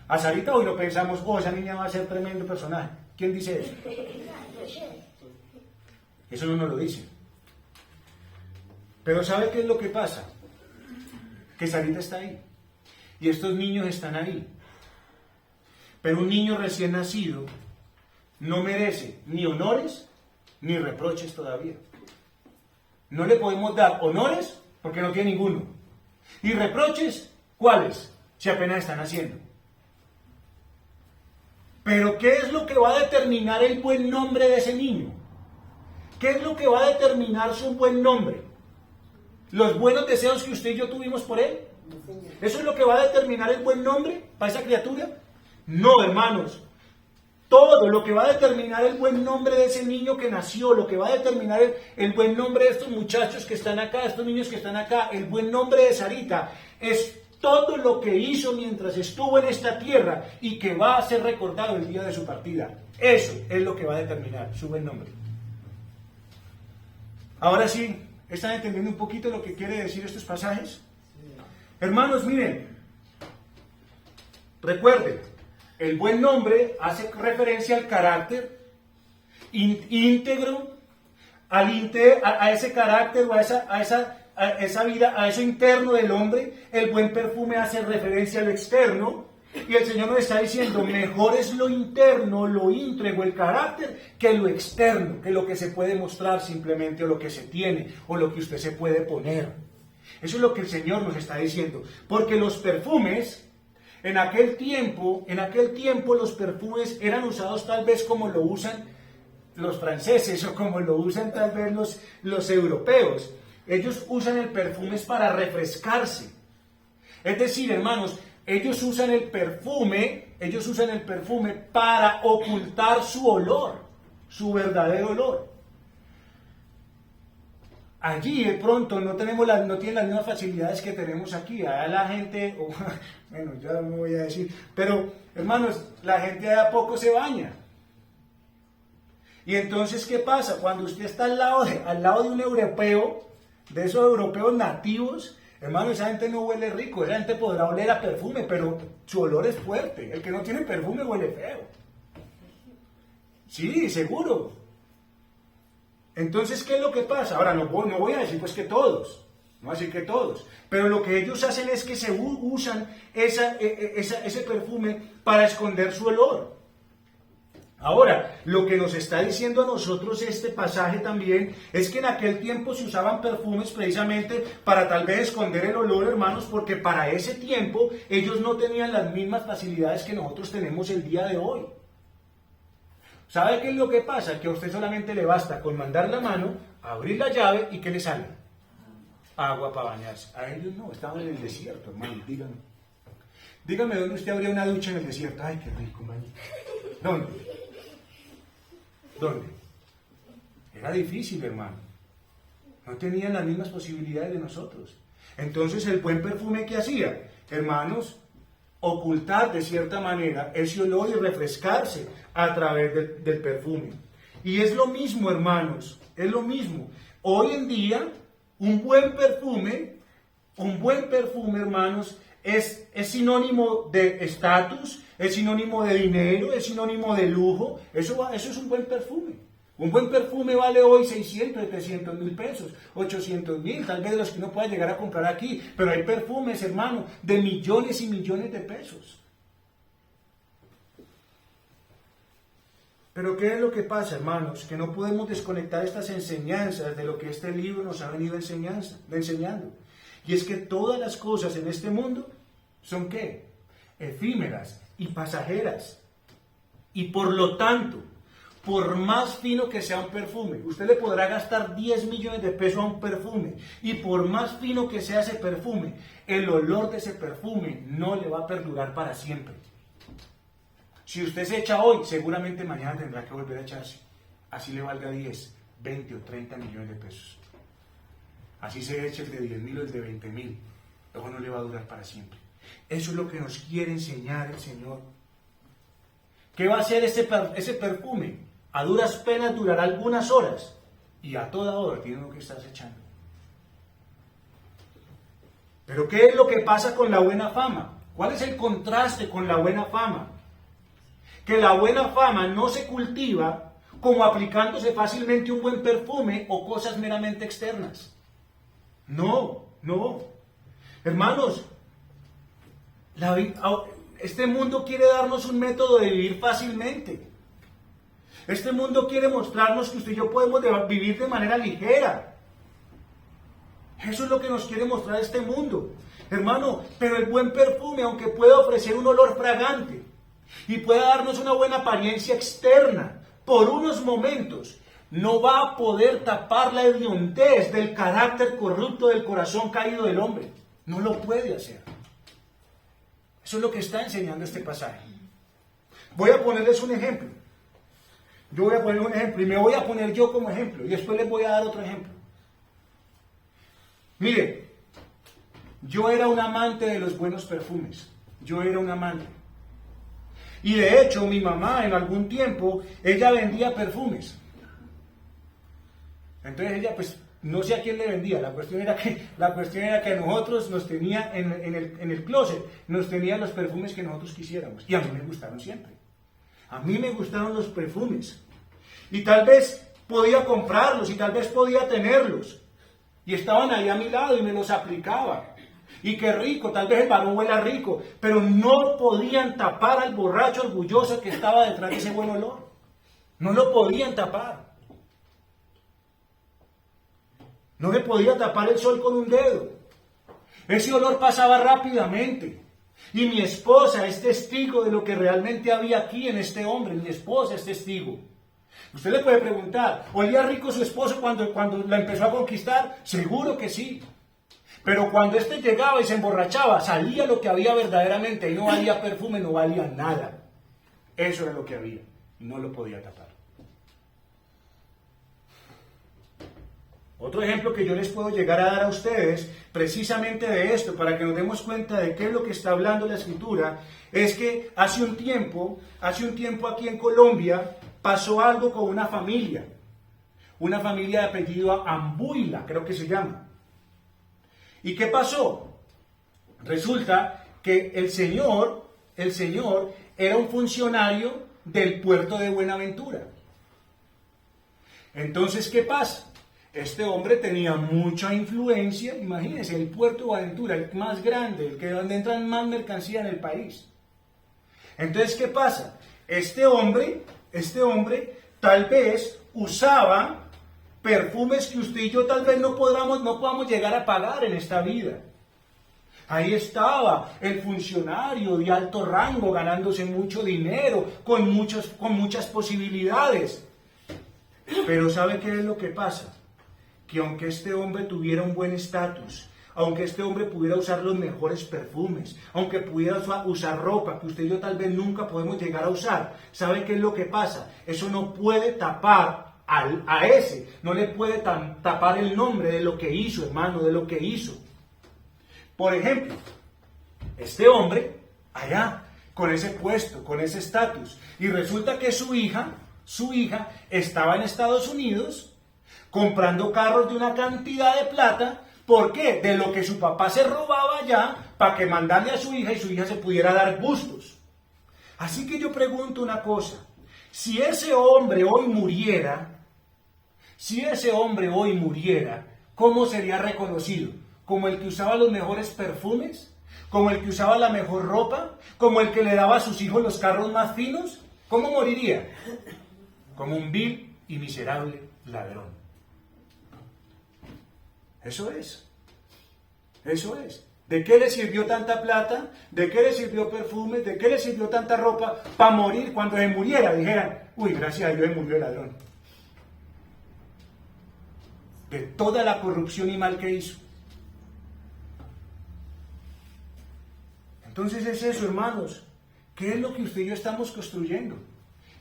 A Sarita hoy lo pensamos, esa niña va a ser tremendo personaje. ¿Quién dice eso? Eso no nos lo dice. Pero ¿sabe qué es lo que pasa? Que Sarita está ahí. Y estos niños están ahí. Pero un niño recién nacido no merece ni honores ni reproches todavía. No le podemos dar honores porque no tiene ninguno. ¿Y reproches? ¿Cuáles? Si apenas están haciendo. Pero ¿qué es lo que va a determinar el buen nombre de ese niño? ¿Qué es lo que va a determinar su buen nombre? ¿Los buenos deseos que usted y yo tuvimos por él? ¿Eso es lo que va a determinar el buen nombre para esa criatura? No, hermanos. Todo lo que va a determinar el buen nombre de ese niño que nació, lo que va a determinar el buen nombre de estos muchachos que están acá, estos niños que están acá, el buen nombre de Sarita, es todo lo que hizo mientras estuvo en esta tierra y que va a ser recordado el día de su partida. Eso es lo que va a determinar su buen nombre. Ahora sí, ¿están entendiendo un poquito lo que quiere decir estos pasajes? Hermanos, miren, recuerden, el buen nombre hace referencia al carácter íntegro, a ese carácter o a esa vida, a eso interno del hombre. El buen perfume hace referencia a lo externo. Y el Señor nos está diciendo, mejor es lo interno, lo íntegro, el carácter, que lo externo, que lo que se puede mostrar simplemente, o lo que se tiene, o lo que usted se puede poner. Eso es lo que el Señor nos está diciendo. Porque los perfumes, en aquel tiempo los perfumes eran usados tal vez como lo usan los franceses, o como lo usan tal vez los europeos. Ellos usan el perfume para refrescarse. Es decir, hermanos, ellos usan el perfume para ocultar su olor, su verdadero olor. Allí de pronto no tienen las mismas facilidades que tenemos aquí. Allá la gente, bueno, ya no voy a decir, pero hermanos, la gente de a poco se baña. Y entonces, ¿qué pasa? Cuando usted está al lado de un europeo, de esos europeos nativos, hermano, esa gente no huele rico, esa gente podrá oler a perfume, pero su olor es fuerte. El que no tiene perfume huele feo. Sí, seguro. Entonces, ¿qué es lo que pasa? Ahora, no voy a decir pues que todos, no voy a decir que todos, pero lo que ellos hacen es que se usan ese perfume para esconder su olor. Ahora, lo que nos está diciendo a nosotros este pasaje también es que en aquel tiempo se usaban perfumes precisamente para tal vez esconder el olor, hermanos, porque para ese tiempo ellos no tenían las mismas facilidades que nosotros tenemos el día de hoy. ¿Sabe qué es lo que pasa? Que a usted solamente le basta con mandar la mano, abrir la llave y ¿qué le sale? Agua para bañarse. A ellos no, estaban en el desierto, hermano, díganme. Dígame dónde usted abría una ducha en el desierto. Ay, qué rico, man. ¿Dónde? Era difícil, hermano. No tenían las mismas posibilidades de nosotros. Entonces, el buen perfume que hacía, hermanos, ocultar de cierta manera ese olor y refrescarse a través del perfume. Y es lo mismo, hermanos, es lo mismo. Hoy en día, un buen perfume, hermanos, es sinónimo de estatus, es sinónimo de dinero, es sinónimo de lujo. Eso es un buen perfume. Un buen perfume vale hoy 600, 700 mil pesos, 800 mil, tal vez de los que uno pueda llegar a comprar aquí. Pero hay perfumes, hermano, de millones y millones de pesos. Pero ¿qué es lo que pasa, hermanos? Que no podemos desconectar estas enseñanzas de lo que este libro nos ha venido enseñando. Y es que todas las cosas en este mundo son ¿qué? Efímeras y pasajeras. Y por lo tanto, por más fino que sea un perfume, usted le podrá gastar 10 millones de pesos a un perfume, y por más fino que sea ese perfume, el olor de ese perfume no le va a perdurar para siempre. Si usted se echa hoy, seguramente mañana tendrá que volver a echarse. Así le valga 10, 20 o 30 millones de pesos. Así se eche el de 10.000 o el de 20.000. Luego no le va a durar para siempre. Eso es lo que nos quiere enseñar el Señor. ¿Qué va a hacer ese perfume? A duras penas durará algunas horas. Y a toda hora tiene uno que estarse echando. Pero ¿qué es lo que pasa con la buena fama? ¿Cuál es el contraste con la buena fama? Que la buena fama no se cultiva como aplicándose fácilmente un buen perfume o cosas meramente externas. No, no. Hermanos, este mundo quiere darnos un método de vivir fácilmente. Este mundo quiere mostrarnos que usted y yo podemos vivir de manera ligera. Eso es lo que nos quiere mostrar este mundo. Hermano, pero el buen perfume, aunque pueda ofrecer un olor fragante y pueda darnos una buena apariencia externa, por unos momentos, no va a poder tapar la hediondez del carácter corrupto del corazón caído del hombre. No lo puede hacer. Eso es lo que está enseñando este pasaje. Voy a ponerles un ejemplo. Yo voy a poner un ejemplo y me voy a poner yo como ejemplo y después les voy a dar otro ejemplo. Mire, yo era un amante de los buenos perfumes. Yo era un amante. Y de hecho, mi mamá en algún tiempo, ella vendía perfumes. Entonces ella, pues, no sé a quién le vendía. La cuestión era que a nosotros nos tenía en el closet, nos tenía los perfumes que nosotros quisiéramos. Y a mí me gustaron siempre. A mí me gustaron los perfumes. Y tal vez podía comprarlos y tal vez podía tenerlos. Y estaban ahí a mi lado y me los aplicaba. Y qué rico, tal vez el varón huela rico, pero no podían tapar al borracho orgulloso que estaba detrás de ese buen olor. No lo podían tapar. No le podía tapar el sol con un dedo. Ese olor pasaba rápidamente. Y mi esposa es testigo de lo que realmente había aquí en este hombre. Mi esposa es testigo. Usted le puede preguntar, ¿olía rico su esposo cuando la empezó a conquistar? Seguro que sí. Pero cuando éste llegaba y se emborrachaba, salía lo que había verdaderamente. Y no valía perfume, no valía nada. Eso era lo que había. Y no lo podía tapar. Otro ejemplo que yo les puedo llegar a dar a ustedes, precisamente de esto, para que nos demos cuenta de qué es lo que está hablando la Escritura, es que hace un tiempo aquí en Colombia, pasó algo con una familia de apellido Ambuila, creo que se llama. ¿Y qué pasó? Resulta que el señor era un funcionario del puerto de Buenaventura. Entonces, ¿qué pasa? Este hombre tenía mucha influencia, imagínense, el puerto de Buenaventura, el más grande, el que donde entran más mercancía en el país. Entonces, ¿qué pasa? Este hombre tal vez usaba perfumes que usted y yo tal vez no podamos llegar a pagar en esta vida. Ahí estaba el funcionario de alto rango ganándose mucho dinero, con muchas posibilidades. Pero ¿sabe qué es lo que pasa? Que aunque este hombre tuviera un buen estatus, aunque este hombre pudiera usar los mejores perfumes, aunque pudiera usar ropa que usted y yo tal vez nunca podemos llegar a usar, ¿sabe qué es lo que pasa? Eso no puede tapar a ese, no le puede tapar el nombre de lo que hizo, hermano, de lo que hizo. Por ejemplo, este hombre, allá, con ese puesto, con ese estatus, y resulta que su hija estaba en Estados Unidos comprando carros de una cantidad de plata. ¿Por qué? De lo que su papá se robaba allá para que mandarle a su hija y su hija se pudiera dar gustos. Así que yo pregunto una cosa, si ese hombre hoy muriera, ¿cómo sería reconocido? ¿Como el que usaba los mejores perfumes? ¿Como el que usaba la mejor ropa? ¿Como el que le daba a sus hijos los carros más finos? ¿Cómo moriría? Como un vil y miserable ladrón. Eso es. ¿De qué le sirvió tanta plata? ¿De qué le sirvió perfumes? ¿De qué le sirvió tanta ropa? Para morir, cuando se muriera, dijeran, uy, gracias a Dios se murió el ladrón. De toda la corrupción y mal que hizo. Entonces es eso, hermanos. ¿Qué es lo que usted y yo estamos construyendo?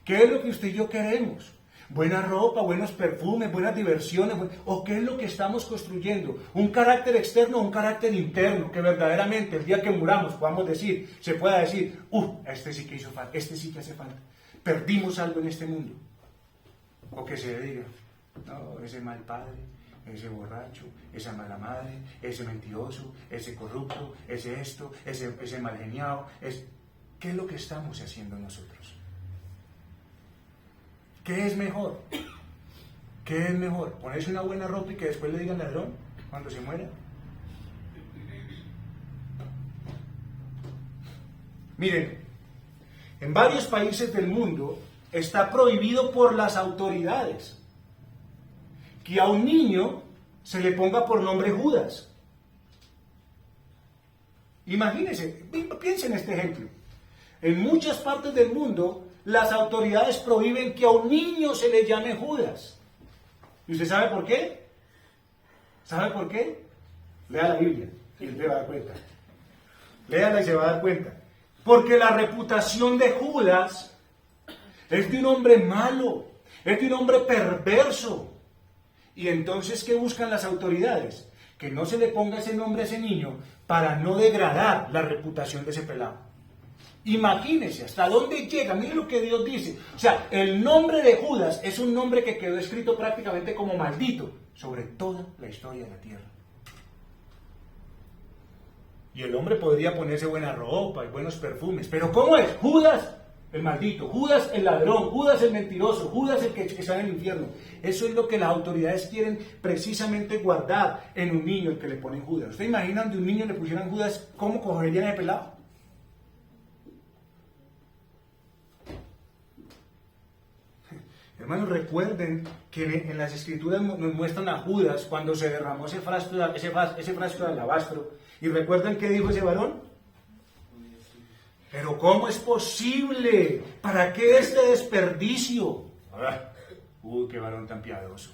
¿Qué es lo que usted y yo queremos? Buena ropa, buenos perfumes, buenas diversiones, ¿o qué es lo que estamos construyendo? ¿Un carácter externo o un carácter interno? Que verdaderamente el día que muramos se pueda decir, este sí que hizo falta, este sí que hace falta. Perdimos algo en este mundo. O que se diga, no, ese mal padre, ese borracho, esa mala madre, ese mentiroso, ese corrupto, ese esto, ese mal geniado. ¿Qué es lo que estamos haciendo nosotros? ¿Qué es mejor? ¿Qué es mejor? ¿Ponerse una buena ropa y que después le digan ladrón cuando se muera? Miren, en varios países del mundo está prohibido por las autoridades que a un niño se le ponga por nombre Judas. Imagínense, piensen en este ejemplo. En muchas partes del mundo, las autoridades prohíben que a un niño se le llame Judas. ¿Y usted sabe por qué? ¿Sabe por qué? Lea la Biblia y él se va a dar cuenta. Léala y se va a dar cuenta. Porque la reputación de Judas es de un hombre malo, es de un hombre perverso. Y entonces, ¿qué buscan las autoridades? Que no se le ponga ese nombre a ese niño para no degradar la reputación de ese pelado. Imagínense hasta dónde llega, miren lo que Dios dice. O sea, el nombre de Judas es un nombre que quedó escrito prácticamente como maldito sobre toda la historia de la tierra. Y el hombre podría ponerse buena ropa y buenos perfumes, pero ¿cómo es? Judas el maldito, Judas el ladrón, Judas el mentiroso, Judas el que está en el infierno. Eso es lo que las autoridades quieren precisamente guardar en un niño, el que le ponen Judas. ¿Ustedes imaginan de un niño le pusieran Judas, cómo cogerían ese pelado? Hermanos, recuerden que en las escrituras nos muestran a Judas cuando se derramó ese frasco de alabastro. Y recuerden qué dijo ese varón. Pero ¿cómo es posible? ¿Para qué este desperdicio? Qué varón tan piadoso.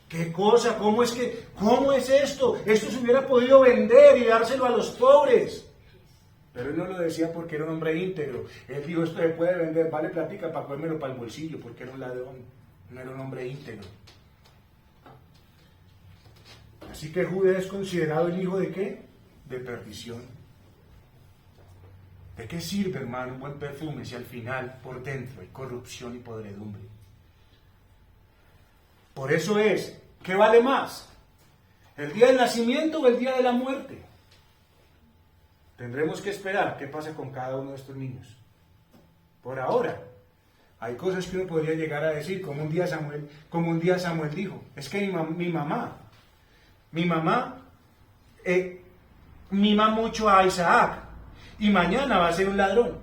¿Qué cosa? ¿Cómo es esto? Esto se hubiera podido vender y dárselo a los pobres. Pero él no lo decía porque era un hombre íntegro. Él dijo, esto se puede vender, vale platica para comérmelo para el bolsillo, porque era un ladrón, no era un hombre íntegro. Así que Judas es considerado el hijo de ¿qué? De perdición. ¿De qué sirve, hermano, un buen perfume si al final por dentro hay corrupción y podredumbre? Por eso es, ¿qué vale más? ¿El día del nacimiento o el día de la muerte? Tendremos que esperar qué pasa con cada uno de estos niños. Por ahora, hay cosas que uno podría llegar a decir, como un día Samuel dijo, es que mi mamá mima mucho a Isaac y mañana va a ser un ladrón.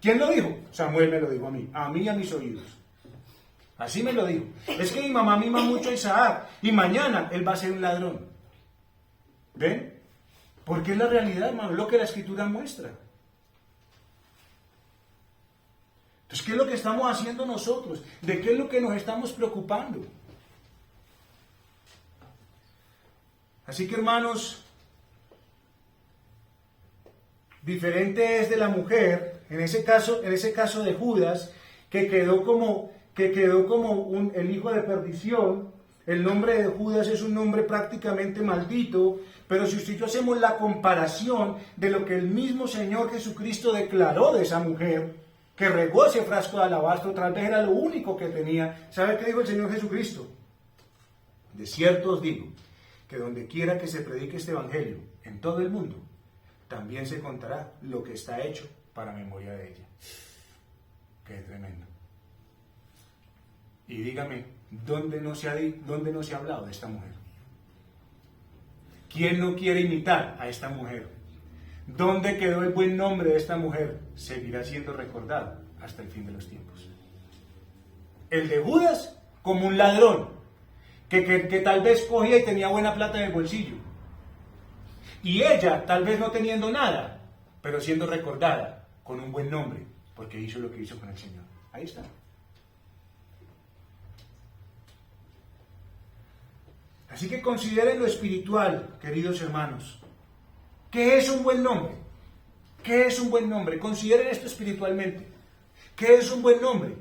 ¿Quién lo dijo? Samuel me lo dijo a mí y a mis oídos. Así me lo dijo. Es que mi mamá mima mucho a Isaac y mañana él va a ser un ladrón. ¿Ven? Porque es la realidad, hermano, es lo que la Escritura muestra. Entonces, ¿qué es lo que estamos haciendo nosotros? ¿De qué es lo que nos estamos preocupando? Así que, hermanos, diferente es de la mujer, en ese caso de Judas, que quedó como el hijo de perdición. El nombre de Judas es un nombre prácticamente maldito, pero si usted y yo hacemos la comparación de lo que el mismo Señor Jesucristo declaró de esa mujer, que regó ese frasco de alabastro, tal vez era lo único que tenía. ¿Sabe qué dijo el Señor Jesucristo? De cierto os digo, que donde quiera que se predique este evangelio, en todo el mundo, también se contará lo que está hecho para memoria de ella. Qué tremendo. Y dígame, ¿dónde no se ha hablado de esta mujer? ¿Quién no quiere imitar a esta mujer? ¿Dónde quedó el buen nombre de esta mujer? Seguirá siendo recordado hasta el fin de los tiempos. El de Judas como un ladrón, que tal vez cogía y tenía buena plata en el bolsillo. Y ella tal vez no teniendo nada, pero siendo recordada con un buen nombre, porque hizo lo que hizo con el Señor. Ahí está. Así que consideren lo espiritual, queridos hermanos. ¿Qué es un buen nombre? ¿Qué es un buen nombre? Consideren esto espiritualmente. ¿Qué es un buen nombre?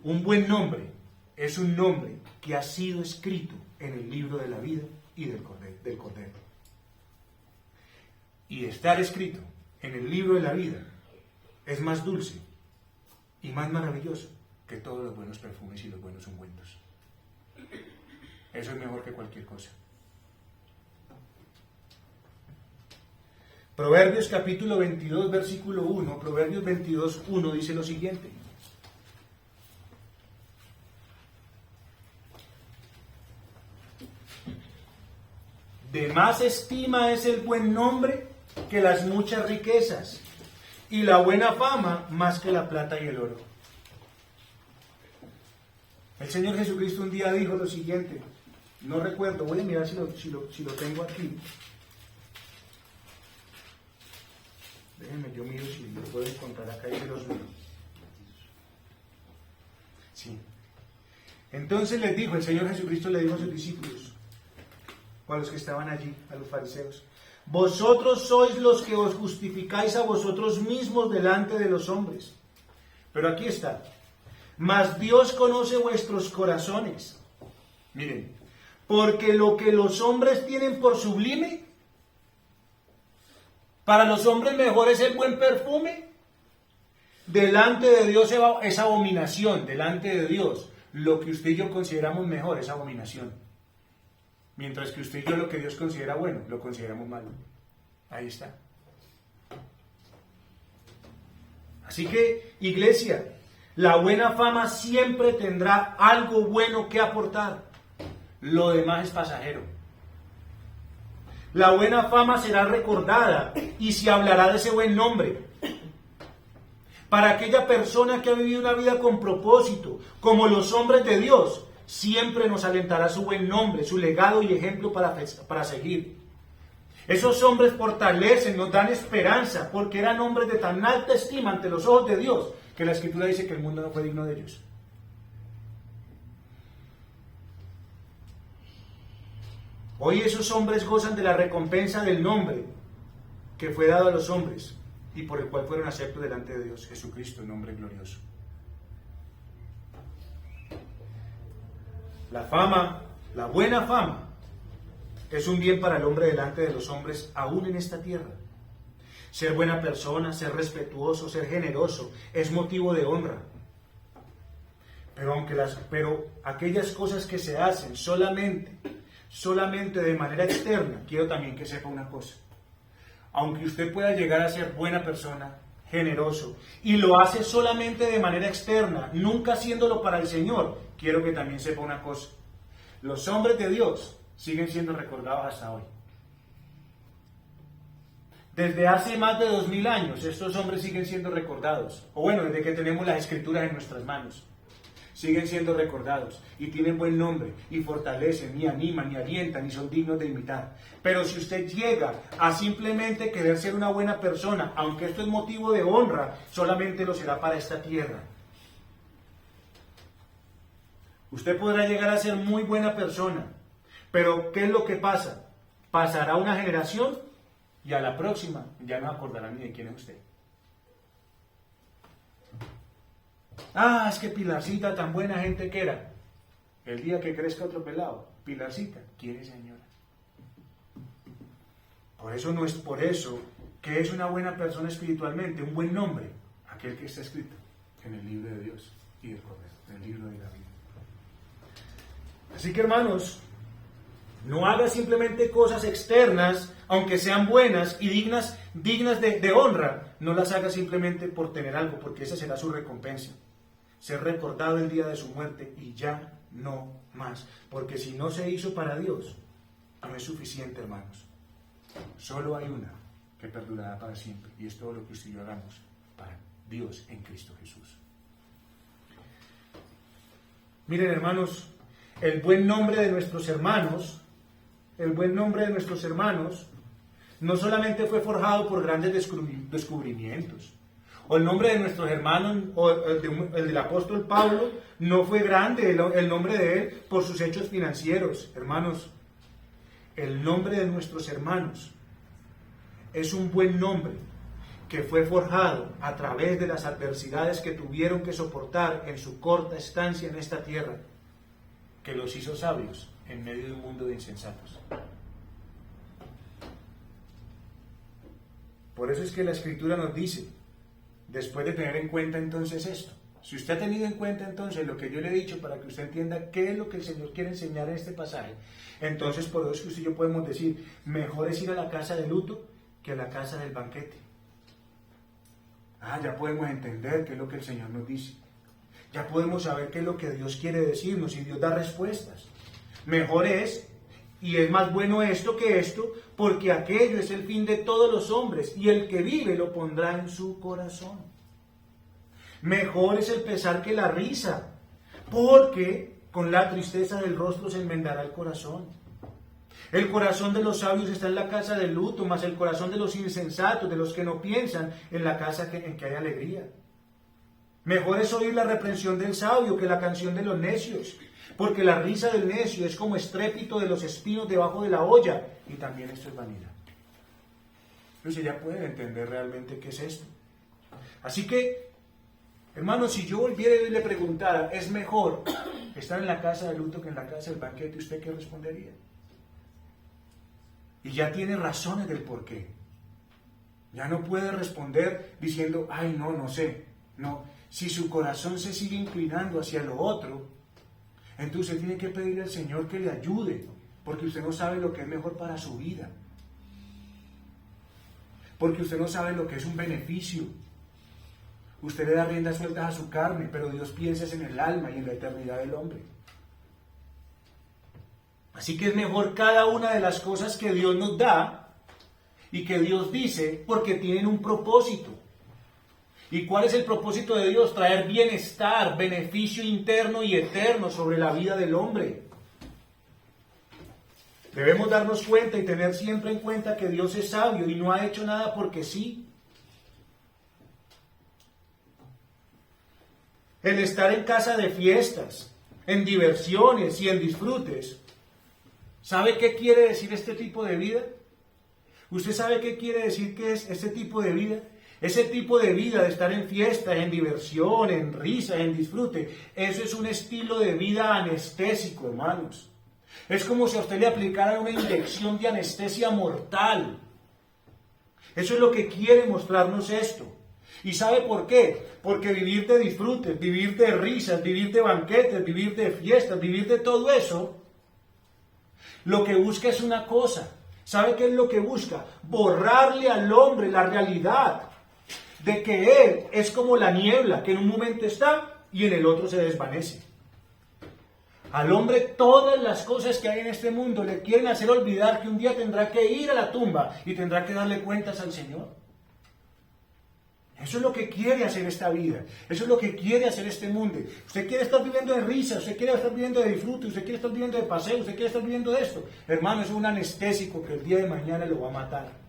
Un buen nombre es un nombre que ha sido escrito en el libro de la vida y del Cordero. Y estar escrito en el libro de la vida es más dulce y más maravilloso que todos los buenos perfumes y los buenos ungüentos. Eso es mejor que cualquier cosa. Proverbios capítulo 22, versículo 1, Proverbios 22, 1 dice lo siguiente. De más estima es el buen nombre que las muchas riquezas, y la buena fama más que la plata y el oro. El Señor Jesucristo un día dijo lo siguiente, no recuerdo, voy a mirar si lo tengo aquí. Déjenme, yo miro si lo puedo encontrar acá y se los miro. Sí. Entonces les dijo, el Señor Jesucristo le dijo a sus discípulos, o a los que estaban allí, a los fariseos, vosotros sois los que os justificáis a vosotros mismos delante de los hombres. Pero aquí está, mas Dios conoce vuestros corazones. Miren, porque lo que los hombres tienen por sublime, para los hombres mejor es el buen perfume, delante de Dios es abominación, delante de Dios. Lo que usted y yo consideramos mejor es abominación. Mientras que usted y yo lo que Dios considera bueno, lo consideramos malo. Ahí está. Así que, iglesia, la buena fama siempre tendrá algo bueno que aportar. Lo demás es pasajero. La buena fama será recordada y se hablará de ese buen nombre. Para aquella persona que ha vivido una vida con propósito, como los hombres de Dios, siempre nos alentará su buen nombre, su legado y ejemplo para seguir. Esos hombres fortalecen, nos dan esperanza, porque eran hombres de tan alta estima ante los ojos de Dios, que la Escritura dice que el mundo no fue digno de ellos. Hoy esos hombres gozan de la recompensa del nombre que fue dado a los hombres y por el cual fueron aceptos delante de Dios, Jesucristo, nombre glorioso. La fama, la buena fama, es un bien para el hombre delante de los hombres, aún en esta tierra. Ser buena persona, ser respetuoso, ser generoso, es motivo de honra. Pero aquellas cosas que se hacen solamente de manera externa, quiero también que sepa una cosa. Aunque usted pueda llegar a ser buena persona, generoso, y lo hace solamente de manera externa, nunca haciéndolo para el Señor, quiero que también sepa una cosa. Los hombres de Dios siguen siendo recordados hasta hoy. Desde hace más de 2000 años, estos hombres siguen siendo recordados. O bueno, desde que tenemos las Escrituras en nuestras manos. Siguen siendo recordados y tienen buen nombre y fortalecen, y animan, y alientan y son dignos de imitar. Pero si usted llega a simplemente querer ser una buena persona, aunque esto es motivo de honra, solamente lo será para esta tierra. Usted podrá llegar a ser muy buena persona, pero ¿qué es lo que pasa? Pasará una generación y a la próxima ya no acordará ni de quién es usted. Ah, es que Pilarcita, tan buena gente que era. El día que crezca otro pelado, Pilarcita, ¿quién es señora? Por eso no es por eso que es una buena persona espiritualmente, un buen nombre, aquel que está escrito en el libro de Dios y del Cordero, en el libro de la vida. Así que hermanos, no haga simplemente cosas externas, aunque sean buenas y dignas de honra, no las haga simplemente por tener algo, porque esa será su recompensa. Ser recordado el día de su muerte y ya no más. Porque si no se hizo para Dios, no es suficiente, hermanos. Solo hay una que perdurará para siempre, y es todo lo que usted y yo hagamos para Dios en Cristo Jesús. Miren, hermanos, el buen nombre de nuestros hermanos, no solamente fue forjado por grandes descubrimientos, o el nombre de nuestros hermanos, o el del apóstol Pablo, no fue grande el nombre de él por sus hechos financieros. Hermanos, el nombre de nuestros hermanos es un buen nombre que fue forjado a través de las adversidades que tuvieron que soportar en su corta estancia en esta tierra, que los hizo sabios en medio de un mundo de insensatos. Por eso es que la Escritura nos dice, después de tener en cuenta entonces esto, si usted ha tenido en cuenta entonces lo que yo le he dicho para que usted entienda qué es lo que el Señor quiere enseñar en este pasaje, entonces por eso es que usted y yo podemos decir, mejor es ir a la casa de luto que a la casa del banquete. Ya podemos entender qué es lo que el Señor nos dice. Ya podemos saber qué es lo que Dios quiere decirnos y Dios da respuestas. Mejor es, y es más bueno esto que esto, porque aquello es el fin de todos los hombres, y el que vive lo pondrá en su corazón. Mejor es el pesar que la risa, porque con la tristeza del rostro se enmendará el corazón. El corazón de los sabios está en la casa del luto, mas el corazón de los insensatos, de los que no piensan, en la casa en que hay alegría. Mejor es oír la reprensión del sabio que la canción de los necios, porque la risa del necio es como estrépito de los espinos debajo de la olla, y también esto es vanidad. Entonces ya pueden entender realmente qué es esto. Así que, hermanos, si yo volviera y le preguntara, ¿es mejor estar en la casa del luto que en la casa del banquete? ¿Usted qué respondería? Y ya tiene razones del por qué. Ya no puede responder diciendo, ay, no sé. No, si su corazón se sigue inclinando hacia lo otro, entonces tiene que pedirle al Señor que le ayude, porque usted no sabe lo que es mejor para su vida. Porque usted no sabe lo que es un beneficio. Usted le da riendas sueltas a su carne, pero Dios piensa en el alma y en la eternidad del hombre. Así que es mejor cada una de las cosas que Dios nos da y que Dios dice, porque tienen un propósito. ¿Y cuál es el propósito de Dios? Traer bienestar, beneficio interno y eterno sobre la vida del hombre. Debemos darnos cuenta y tener siempre en cuenta que Dios es sabio y no ha hecho nada porque sí. El estar en casa de fiestas, en diversiones y en disfrutes, ¿sabe qué quiere decir este tipo de vida? ¿Usted sabe qué quiere decir que es este tipo de vida? Ese tipo de vida de estar en fiestas, en diversión, en risa, en disfrute, eso es un estilo de vida anestésico, hermanos. Es como si a usted le aplicaran una inyección de anestesia mortal. Eso es lo que quiere mostrarnos esto. ¿Y sabe por qué? Porque vivir de disfrutes, vivir de risas, vivir de banquetes, vivir de fiestas, vivir de todo eso, lo que busca es una cosa. ¿Sabe qué es lo que busca? Borrarle al hombre la realidad de que él es como la niebla, que en un momento está y en el otro se desvanece. Al hombre todas las cosas que hay en este mundo le quieren hacer olvidar que un día tendrá que ir a la tumba y tendrá que darle cuentas al Señor. Eso es lo que quiere hacer esta vida. Eso es lo que quiere hacer este mundo. Usted quiere estar viviendo de risa, usted quiere estar viviendo de disfrute, usted quiere estar viviendo de paseo, usted quiere estar viviendo de esto. Hermano, eso es un anestésico que el día de mañana lo va a matar.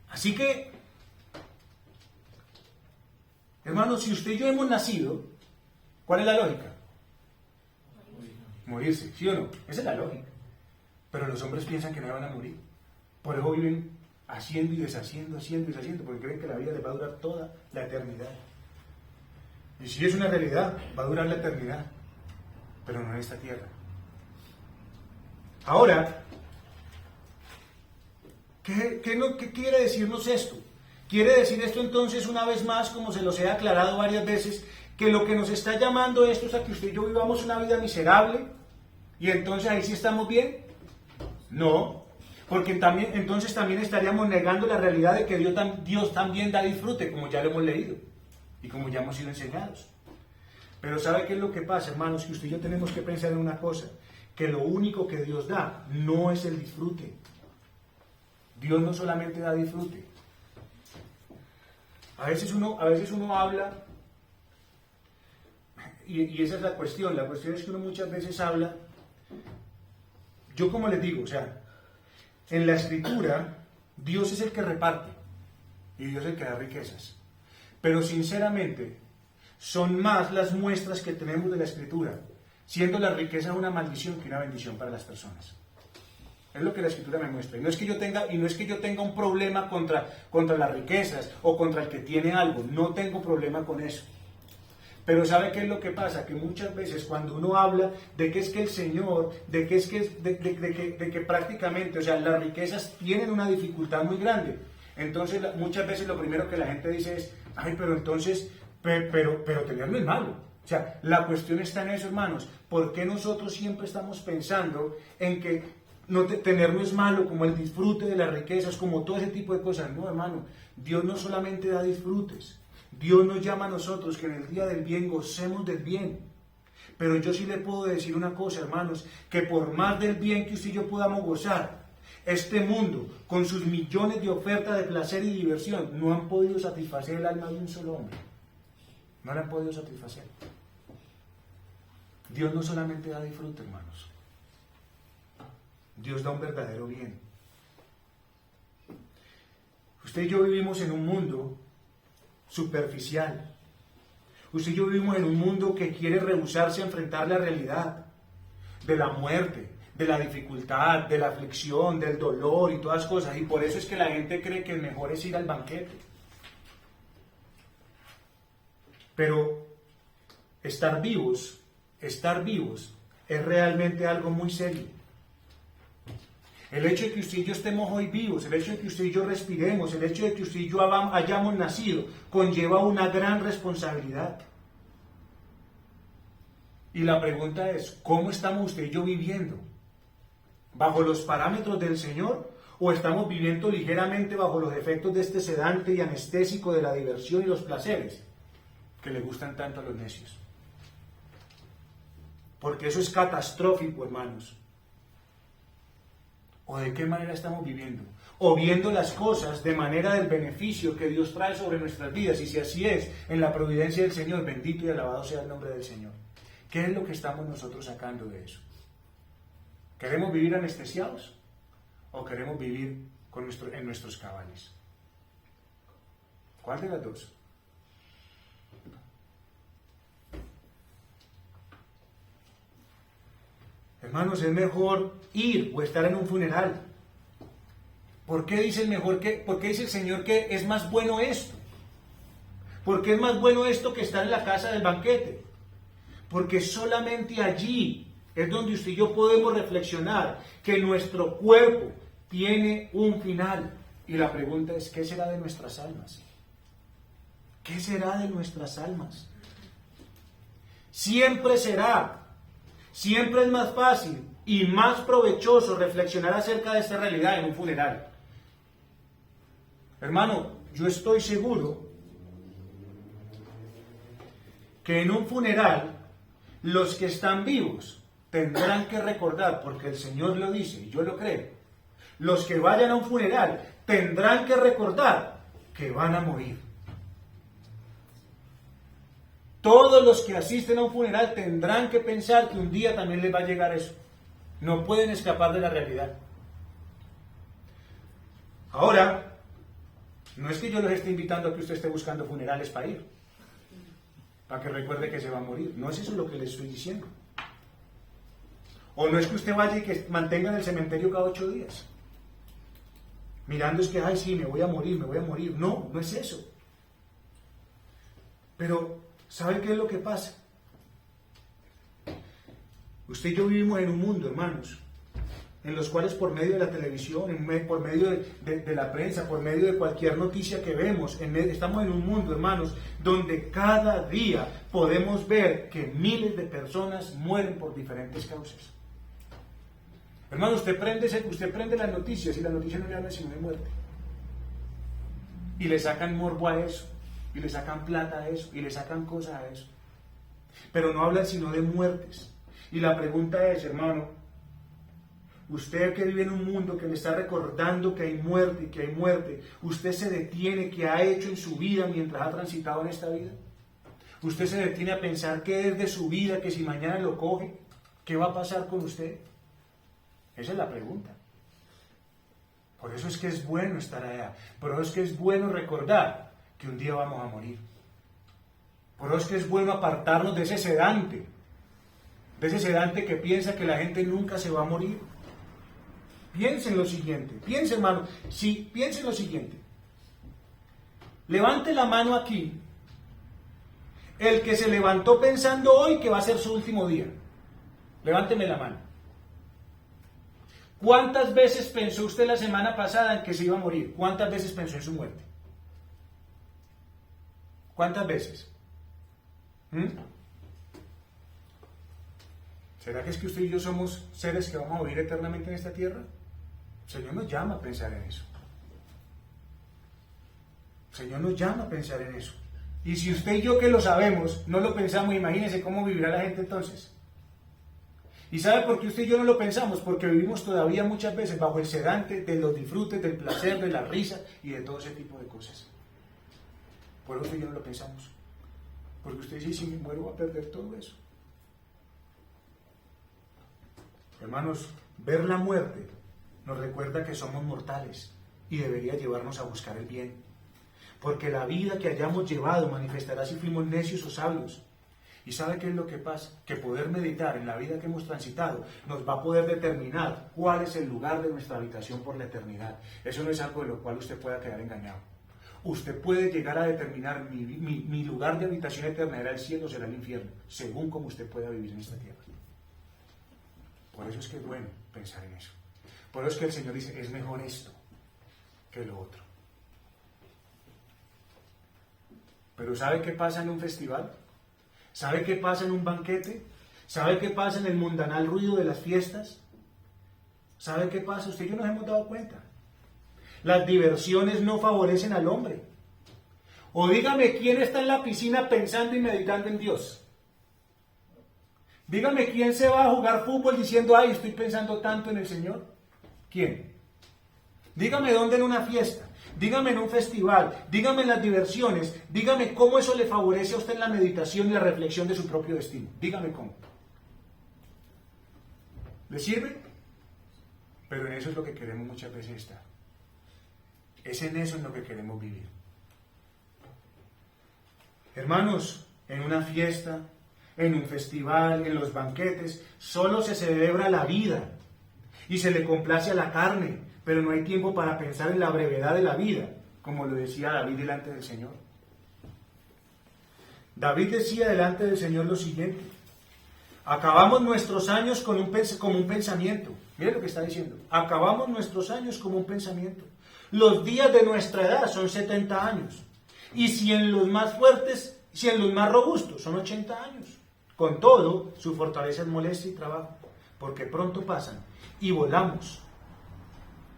Así que, hermano, si usted y yo hemos nacido, ¿cuál es la lógica? Morirse, ¿sí o no? Esa es la lógica. Pero los hombres piensan que no van a morir. Por eso viven haciendo y deshaciendo, porque creen que la vida les va a durar toda la eternidad. Y si es una realidad, va a durar la eternidad, pero no en esta tierra. Ahora, ¿qué quiere decirnos esto? Quiere decir esto entonces una vez más, como se los he aclarado varias veces, que lo que nos está llamando esto es a que usted y yo vivamos una vida miserable y entonces ahí sí estamos bien. No, porque entonces también estaríamos negando la realidad de que Dios también da disfrute, como ya lo hemos leído y como ya hemos sido enseñados. Pero ¿sabe qué es lo que pasa, hermanos? Que usted y yo tenemos que pensar en una cosa, que lo único que Dios da no es el disfrute. Dios no solamente da disfrute. A veces uno habla, y esa es la cuestión es que uno muchas veces habla, yo como les digo, o sea, en la Escritura, Dios es el que reparte, y Dios es el que da riquezas. Pero sinceramente, son más las muestras que tenemos de la Escritura, siendo la riqueza una maldición que una bendición para las personas. Es lo que la Escritura me muestra. Y no es que yo tenga un problema contra las riquezas o contra el que tiene algo. No tengo problema con eso. Pero ¿sabe qué es lo que pasa? Que muchas veces cuando uno habla de que es que el Señor, de que prácticamente, o sea, las riquezas tienen una dificultad muy grande. Entonces, muchas veces lo primero que la gente dice es, ay, pero entonces, pero tener no es malo. O sea, la cuestión está en eso, hermanos. ¿Por qué nosotros siempre estamos pensando en que tener no es malo, como el disfrute de las riquezas, como todo ese tipo de cosas? No, hermano, Dios no solamente da disfrutes. Dios nos llama a nosotros que en el día del bien gocemos del bien. Pero yo sí le puedo decir una cosa, hermanos, que por más del bien que usted y yo podamos gozar, este mundo, con sus millones de ofertas de placer y diversión, no han podido satisfacer el alma de un solo hombre. No la han podido satisfacer. Dios no solamente da disfrute, hermanos. Dios da un verdadero bien. Usted y yo vivimos en un mundo superficial. Usted y yo vivimos en un mundo que quiere rehusarse a enfrentar la realidad de la muerte, de la dificultad, de la aflicción, del dolor y todas las cosas. Y por eso es que la gente cree que el mejor es ir al banquete. Pero estar vivos es realmente algo muy serio. El hecho de que usted y yo estemos hoy vivos, el hecho de que usted y yo respiremos, el hecho de que usted y yo hayamos nacido, conlleva una gran responsabilidad. Y la pregunta es, ¿cómo estamos usted y yo viviendo? ¿Bajo los parámetros del Señor? ¿O estamos viviendo ligeramente bajo los efectos de este sedante y anestésico de la diversión y los placeres que le gustan tanto a los necios? Porque eso es catastrófico, hermanos. ¿O de qué manera estamos viviendo? O viendo las cosas de manera del beneficio que Dios trae sobre nuestras vidas. Y si así es, en la providencia del Señor, bendito y alabado sea el nombre del Señor. ¿Qué es lo que estamos nosotros sacando de eso? ¿Queremos vivir anestesiados? ¿O queremos vivir en nuestros cabales? ¿Cuál de las dos? Hermanos, es mejor ir o estar en un funeral. ¿Por qué dice el Señor que es más bueno esto? ¿Por qué es más bueno esto que estar en la casa del banquete? Porque solamente allí es donde usted y yo podemos reflexionar que nuestro cuerpo tiene un final. Y la pregunta es, ¿qué será de nuestras almas? ¿Qué será de nuestras almas? Siempre es más fácil y más provechoso reflexionar acerca de esta realidad en un funeral. Hermano, yo estoy seguro que en un funeral los que están vivos tendrán que recordar, porque el Señor lo dice y yo lo creo, los que vayan a un funeral tendrán que recordar que van a morir. Todos los que asisten a un funeral tendrán que pensar que un día también les va a llegar eso. No pueden escapar de la realidad. Ahora, no es que yo los esté invitando a que usted esté buscando funerales para ir, para que recuerde que se va a morir. No es eso lo que le estoy diciendo. O no es que usted vaya y que mantenga en el cementerio cada 8 días. Mirando es que, ay, sí, me voy a morir. No, no es eso. Pero ¿sabe qué es lo que pasa? Usted y yo vivimos en un mundo, hermanos, en los cuales por medio de la televisión, por medio de la prensa, por medio de cualquier noticia que vemos, estamos en un mundo, hermanos, donde cada día podemos ver que miles de personas mueren por diferentes causas. Hermano, usted prende las noticias y las noticias no le hablan sino de muerte. Y le sacan morbo a eso. Y le sacan plata a eso, y le sacan cosas a eso. Pero no hablan sino de muertes. Y la pregunta es, hermano, usted que vive en un mundo que le está recordando que hay muerte, ¿usted se detiene qué ha hecho en su vida mientras ha transitado en esta vida? ¿Usted se detiene a pensar qué es de su vida, que si mañana lo coge, qué va a pasar con usted? Esa es la pregunta. Por eso es que es bueno estar allá. Por eso es que es bueno recordar que un día vamos a morir. Por eso es que es bueno apartarnos de ese sedante que piensa que la gente nunca se va a morir. Piensen lo siguiente, hermano, piensen lo siguiente. Levante la mano aquí, el que se levantó pensando hoy que va a ser su último día. Levánteme la mano. ¿Cuántas veces pensó usted la semana pasada en que se iba a morir? ¿Cuántas veces pensó en su muerte? ¿Cuántas veces? ¿Será que es que usted y yo somos seres que vamos a vivir eternamente en esta tierra? El Señor nos llama a pensar en eso. El Señor nos llama a pensar en eso. Y si usted y yo que lo sabemos, no lo pensamos, imagínense cómo vivirá la gente entonces. ¿Y sabe por qué usted y yo no lo pensamos? Porque vivimos todavía muchas veces bajo el sedante de los disfrutes, del placer, de la risa y de todo ese tipo de cosas. Por eso usted y yo no lo pensamos. Porque usted dice, si me muero voy a perder todo eso. Hermanos, ver la muerte nos recuerda que somos mortales y debería llevarnos a buscar el bien. Porque la vida que hayamos llevado manifestará si fuimos necios o sabios. ¿Y sabe qué es lo que pasa? Que poder meditar en la vida que hemos transitado nos va a poder determinar cuál es el lugar de nuestra habitación por la eternidad. Eso no es algo de lo cual usted pueda quedar engañado. Usted puede llegar a determinar mi lugar de habitación eterna, ¿será el cielo o será el infierno? Según como usted pueda vivir en esta tierra. Por eso es que es bueno pensar en eso. Por eso es que el Señor dice, es mejor esto que lo otro. Pero ¿sabe qué pasa en un festival? ¿Sabe qué pasa en un banquete? ¿Sabe qué pasa en el mundanal ruido de las fiestas? ¿Sabe qué pasa? Usted y yo nos hemos dado cuenta. Las diversiones no favorecen al hombre. O dígame quién está en la piscina pensando y meditando en Dios. Dígame quién se va a jugar fútbol diciendo, ay, estoy pensando tanto en el Señor. ¿Quién? Dígame dónde en una fiesta. Dígame en un festival, dígame en las diversiones, dígame cómo eso le favorece a usted en la meditación y la reflexión de su propio destino. Dígame cómo. ¿Le sirve? Pero en eso es lo que queremos muchas veces estar. Es en eso en lo que queremos vivir. Hermanos, en una fiesta, en un festival, en los banquetes, solo se celebra la vida y se le complace a la carne. Pero no hay tiempo para pensar en la brevedad de la vida, como lo decía David delante del Señor. David decía delante del Señor lo siguiente: acabamos nuestros años como un pensamiento. Mire lo que está diciendo. Acabamos nuestros años como un pensamiento. Los días de nuestra edad son 70 años. Y si en los más fuertes, si en los más robustos, son 80 años. Con todo, su fortaleza es molestia y trabajo, porque pronto pasan y volamos.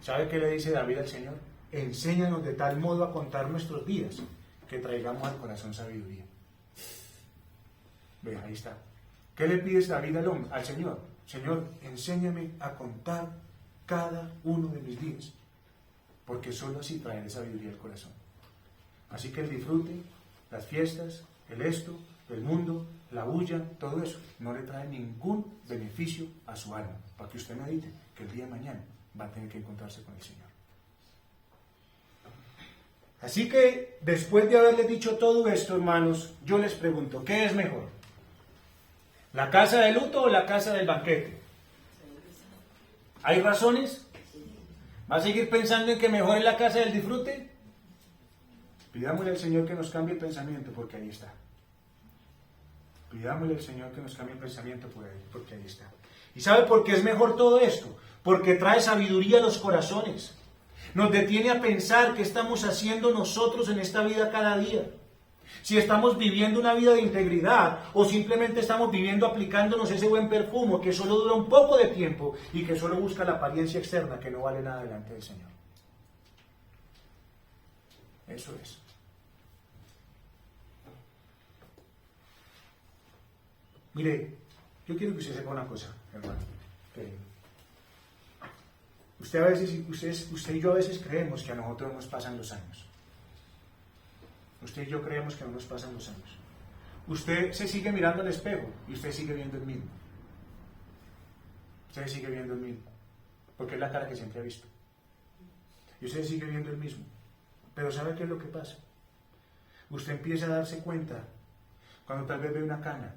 ¿Sabe qué le dice David al Señor? Enséñanos de tal modo a contar nuestros días que traigamos al corazón sabiduría. Ve, ahí está. ¿Qué le pides David al Señor? Señor, enséñame a contar cada uno de mis días, porque solo así traeré sabiduría al corazón. Así que el disfrute, las fiestas, el esto, el mundo, la bulla, todo eso, no le trae ningún beneficio a su alma, para que usted medite que el día de mañana va a tener que encontrarse con el Señor. Así que, después de haberles dicho todo esto, hermanos, yo les pregunto, ¿qué es mejor? ¿La casa de luto o la casa del banquete? ¿Hay razones? ¿Va a seguir pensando en que mejor es la casa del disfrute? Pidámosle al Señor que nos cambie el pensamiento, porque ahí está. Pidámosle al Señor que nos cambie el pensamiento, porque ahí está. ¿Y sabe por qué es mejor todo esto? Porque trae sabiduría a los corazones. Nos detiene a pensar qué estamos haciendo nosotros en esta vida cada día. Si estamos viviendo una vida de integridad o simplemente estamos viviendo aplicándonos ese buen perfume que solo dura un poco de tiempo y que solo busca la apariencia externa que no vale nada delante del Señor. Eso es. Mire, yo quiero que usted sepa una cosa, hermano. Usted y yo a veces creemos que a nosotros nos pasan los años. Usted y yo creemos que no nos pasan los años. Usted se sigue mirando al espejo y usted sigue viendo el mismo. Usted sigue viendo el mismo, porque es la cara que siempre ha visto. Y usted sigue viendo el mismo. Pero ¿sabe qué es lo que pasa? Usted empieza a darse cuenta cuando tal vez ve una cana.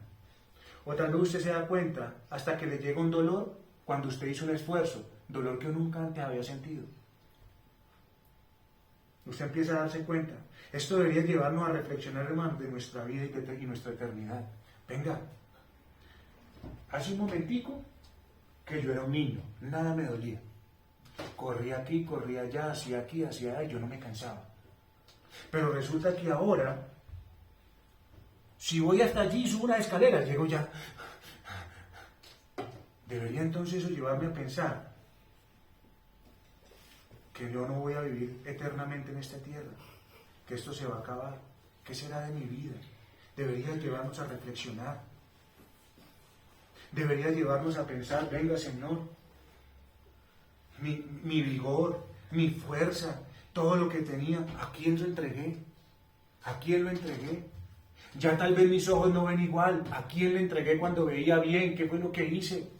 O tal vez usted se da cuenta hasta que le llega un dolor cuando usted hizo un esfuerzo, dolor que nunca antes había sentido. Usted empieza a darse cuenta. Esto debería llevarnos a reflexionar, hermano, de nuestra vida y nuestra eternidad. Venga, hace un momentico que yo era un niño, nada me dolía. corría aquí, corría allá, hacia aquí, hacia allá, y yo no me cansaba. Pero resulta que ahora, si voy hasta allí y subo una escalera, llego ya. Debería entonces eso llevarme a pensar que yo no voy a vivir eternamente en esta tierra, que esto se va a acabar. ¿Qué será de mi vida? Debería llevarnos a reflexionar. Debería llevarnos a pensar, venga Señor, mi vigor, mi fuerza, todo lo que tenía, ¿a quién lo entregué? ¿A quién lo entregué? Ya tal vez mis ojos no ven igual. ¿A quién le entregué cuando veía bien? ¿Qué fue lo que hice?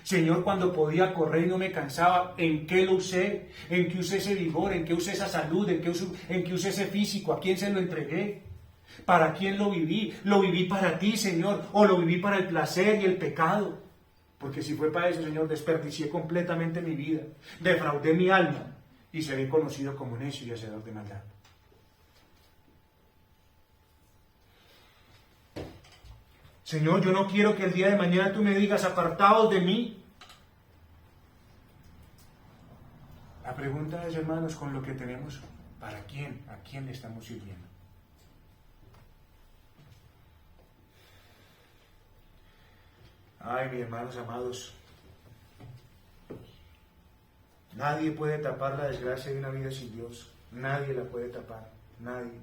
Señor, cuando podía correr y no me cansaba, ¿en qué lo usé? ¿En qué usé ese vigor? ¿En qué usé esa salud? ¿En qué usé ese físico? ¿A quién se lo entregué? ¿Para quién lo viví? ¿Lo viví para ti, Señor? ¿O lo viví para el placer y el pecado? Porque si fue para eso, Señor, desperdicié completamente mi vida, defraudé mi alma y seré conocido como necio y hacedor de maldad. Señor, yo no quiero que el día de mañana tú me digas, apartados de mí. La pregunta es, hermanos, con lo que tenemos, ¿para quién? ¿A quién le estamos sirviendo? Ay, mis hermanos amados, nadie puede tapar la desgracia de una vida sin Dios. Nadie la puede tapar, nadie.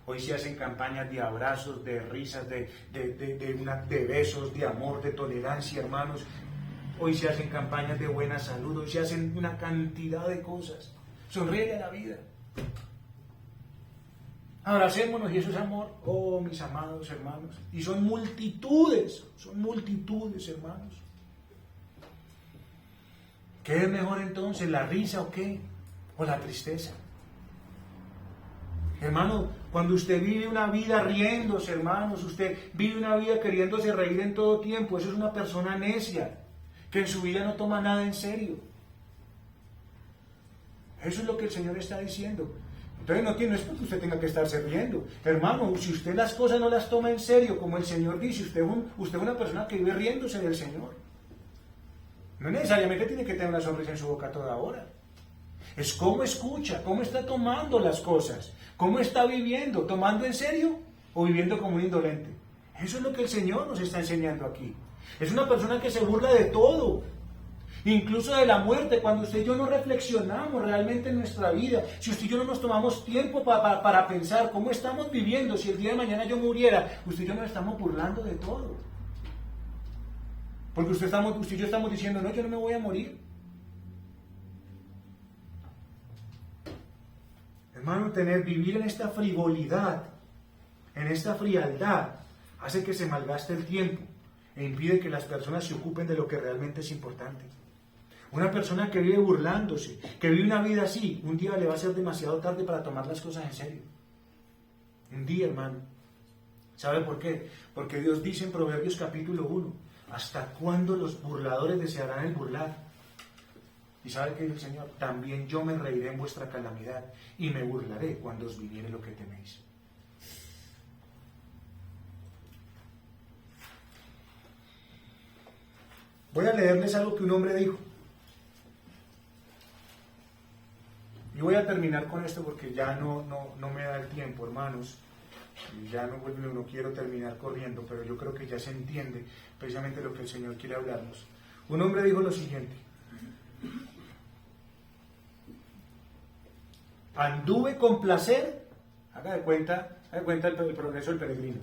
Hoy se hacen campañas de abrazos, de risas, de besos, de amor, de tolerancia, hermanos. Hoy se hacen campañas de buena salud, hoy se hacen una cantidad de cosas. Sonríe a la vida. Abracémonos y eso es amor. Oh, mis amados hermanos. Y son multitudes, hermanos. ¿Qué es mejor entonces, la risa o qué? ¿O la tristeza? Hermano, cuando usted vive una vida riéndose, hermanos, usted vive una vida queriéndose reír en todo tiempo, eso es una persona necia, que en su vida no toma nada en serio. Eso es lo que el Señor está diciendo. Entonces no es porque usted tenga que estarse riendo. Hermano, si usted las cosas no las toma en serio, como el Señor dice, usted es una persona que vive riéndose del Señor. No necesariamente tiene que tener una sonrisa en su boca toda hora. Es cómo escucha, cómo está tomando las cosas, cómo está viviendo, tomando en serio o viviendo como un indolente. Eso es lo que el Señor nos está enseñando aquí. Es una persona que se burla de todo, incluso de la muerte. Cuando usted y yo no reflexionamos realmente en nuestra vida, si usted y yo no nos tomamos tiempo para pensar cómo estamos viviendo, si el día de mañana yo muriera, usted y yo nos estamos burlando de todo. Porque usted y yo estamos diciendo, no, yo no me voy a morir. Hermano, vivir en esta frivolidad, en esta frialdad, hace que se malgaste el tiempo e impide que las personas se ocupen de lo que realmente es importante. Una persona que vive burlándose, que vive una vida así, un día le va a ser demasiado tarde para tomar las cosas en serio. Un día, hermano. ¿Sabe por qué? Porque Dios dice en Proverbios capítulo 1, ¿hasta cuándo los burladores desearán el burlar? ¿Y sabe qué dice el Señor? También yo me reiré en vuestra calamidad y me burlaré cuando os viniere lo que teméis. Voy a leerles algo que un hombre dijo. Y voy a terminar con esto porque ya no me da el tiempo, hermanos. Ya no quiero terminar corriendo, pero yo creo que ya se entiende precisamente lo que el Señor quiere hablarnos. Un hombre dijo lo siguiente: anduve con placer, haga de cuenta el progreso del peregrino.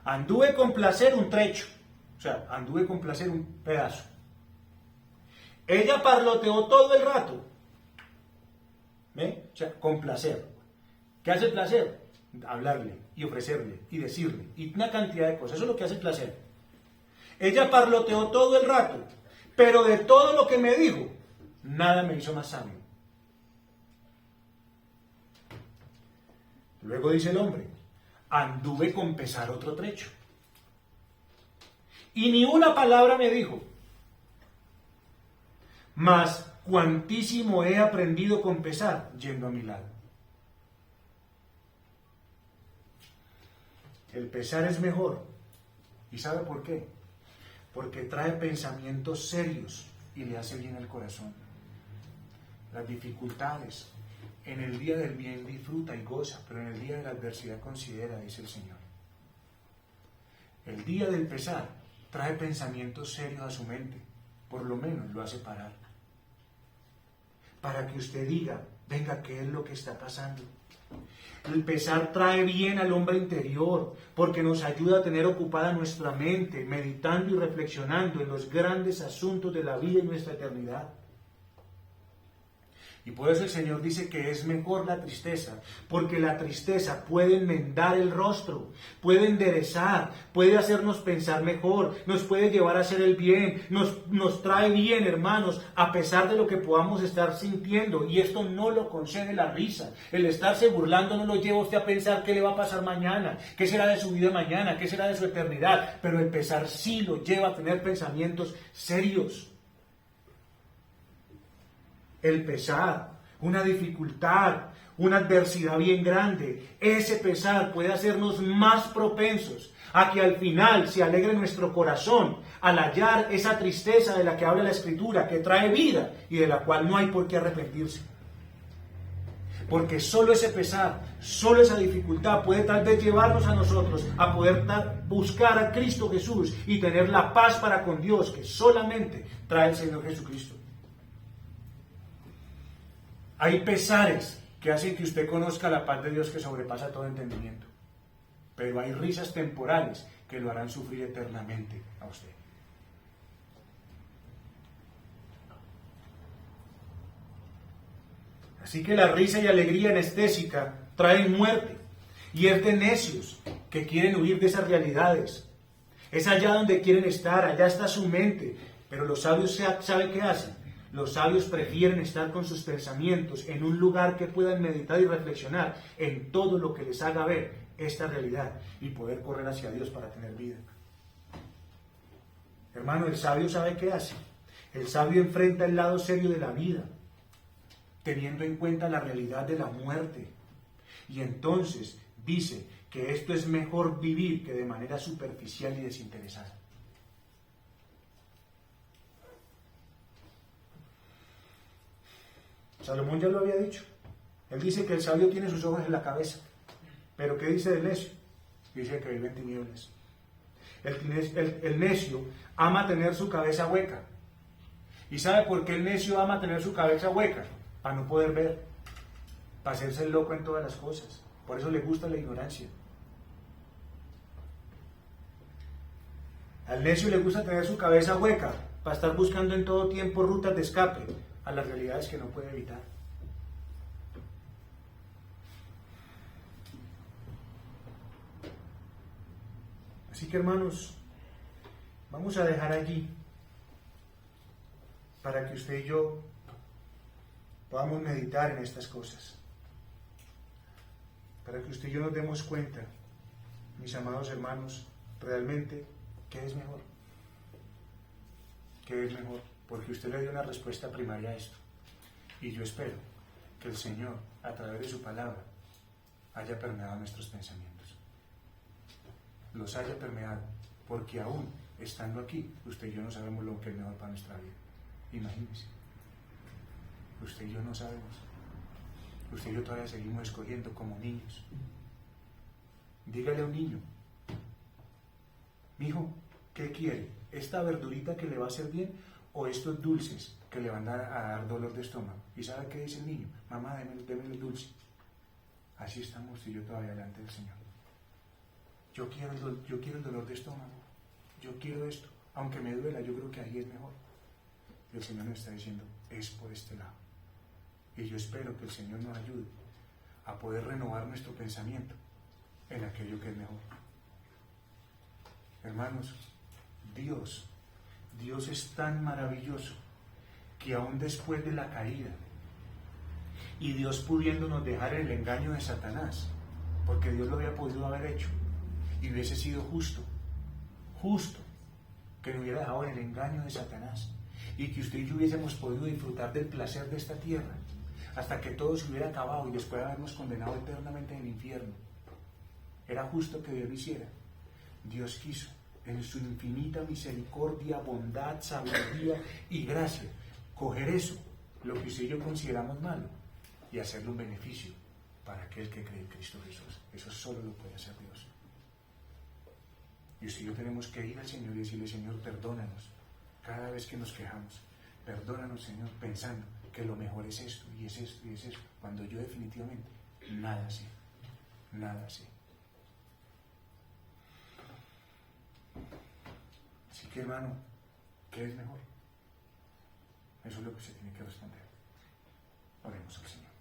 Anduve con placer un trecho, o sea, anduve con placer un pedazo. Ella parloteó todo el rato, ¿ve? O sea, con placer. ¿Qué hace el placer? Hablarle y ofrecerle y decirle y una cantidad de cosas. Eso es lo que hace el placer. Ella parloteó todo el rato, pero de todo lo que me dijo, nada me hizo más sabio. Luego dice el hombre: anduve con pesar otro trecho, y ni una palabra me dijo, mas cuantísimo he aprendido con pesar yendo a mi lado. El pesar es mejor. ¿Y sabe por qué? Porque trae pensamientos serios y le hace bien al corazón. Las dificultades, en el día del bien disfruta y goza, pero en el día de la adversidad considera, dice el Señor. El día del pesar trae pensamientos serios a su mente, por lo menos lo hace parar. Para que usted diga, venga, ¿qué es lo que está pasando? El pesar trae bien al hombre interior, porque nos ayuda a tener ocupada nuestra mente, meditando y reflexionando en los grandes asuntos de la vida y nuestra eternidad. Y por eso el Señor dice que es mejor la tristeza, porque la tristeza puede enmendar el rostro, puede enderezar, puede hacernos pensar mejor, nos puede llevar a hacer el bien, nos trae bien, hermanos, a pesar de lo que podamos estar sintiendo. Y esto no lo concede la risa. El estarse burlando no lo lleva a usted a pensar qué le va a pasar mañana, qué será de su vida mañana, qué será de su eternidad. Pero el pesar sí lo lleva a tener pensamientos serios. El pesar, una dificultad, una adversidad bien grande, ese pesar puede hacernos más propensos a que al final se alegre nuestro corazón al hallar esa tristeza de la que habla la Escritura, que trae vida y de la cual no hay por qué arrepentirse. Porque solo ese pesar, solo esa dificultad puede tal vez llevarnos a nosotros a poder buscar a Cristo Jesús y tener la paz para con Dios que solamente trae el Señor Jesucristo. Hay pesares que hacen que usted conozca la paz de Dios que sobrepasa todo entendimiento. Pero hay risas temporales que lo harán sufrir eternamente a usted. Así que la risa y alegría anestésica traen muerte. Y es de necios que quieren huir de esas realidades. Es allá donde quieren estar, allá está su mente. Pero los sabios ¿saben qué hacen? Los sabios prefieren estar con sus pensamientos en un lugar que puedan meditar y reflexionar en todo lo que les haga ver esta realidad y poder correr hacia Dios para tener vida. Hermano, el sabio ¿sabe qué hace? El sabio enfrenta el lado serio de la vida, teniendo en cuenta la realidad de la muerte. Y entonces dice que esto es mejor vivir que de manera superficial y desinteresada. Salomón ya lo había dicho. Él dice que el sabio tiene sus ojos en la cabeza. ¿Pero qué dice del necio? Dice que vive en tinieblas. El necio ama tener su cabeza hueca. ¿Y sabe por qué el necio ama tener su cabeza hueca? Para no poder ver, para hacerse el loco en todas las cosas. Por eso le gusta la ignorancia. Al necio le gusta tener su cabeza hueca, para estar buscando en todo tiempo rutas de escape a las realidades que no puede evitar. Así que, hermanos, vamos a dejar allí para que usted y yo podamos meditar en estas cosas, para que usted y yo nos demos cuenta, mis amados hermanos, realmente, ¿qué es mejor? ¿Qué es mejor? Porque usted le dio una respuesta primaria a esto. Y yo espero que el Señor, a través de su palabra, haya permeado nuestros pensamientos. Los haya permeado, porque aún estando aquí, usted y yo no sabemos lo que es mejor para nuestra vida. Imagínense. Usted y yo no sabemos. Usted y yo todavía seguimos escogiendo como niños. Dígale a un niño, mijo, ¿qué quiere? ¿Esta verdurita que le va a hacer bien o estos dulces que le van a dar dolor de estómago? ¿Y sabe qué dice el niño? Mamá, deme el dulce. Así estamos tú y yo todavía delante del Señor. Yo quiero el dolor de estómago. Yo quiero esto. Aunque me duela, yo creo que ahí es mejor. Y el Señor nos está diciendo, es por este lado. Y yo espero que el Señor nos ayude a poder renovar nuestro pensamiento en aquello que es mejor. Hermanos, Dios es tan maravilloso que aún después de la caída y Dios pudiéndonos dejar el engaño de Satanás, porque Dios lo había podido haber hecho y hubiese sido justo que nos hubiera dejado en el engaño de Satanás y que usted y yo hubiésemos podido disfrutar del placer de esta tierra hasta que todo se hubiera acabado y después de habernos condenado eternamente en el infierno. Era justo que Dios lo hiciera. Dios quiso en su infinita misericordia, bondad, sabiduría y gracia, coger eso, lo que usted y yo consideramos malo, y hacerlo un beneficio para aquel que cree en Cristo Jesús. Eso solo lo puede hacer Dios. Y usted y yo tenemos que ir al Señor y decirle: Señor, perdónanos cada vez que nos quejamos. Perdónanos, Señor, pensando que lo mejor es esto, y es esto, y es esto, cuando yo definitivamente nada sé, nada sé. Así que, hermano, ¿qué es mejor? Eso es lo que se tiene que responder. Oremos al Señor.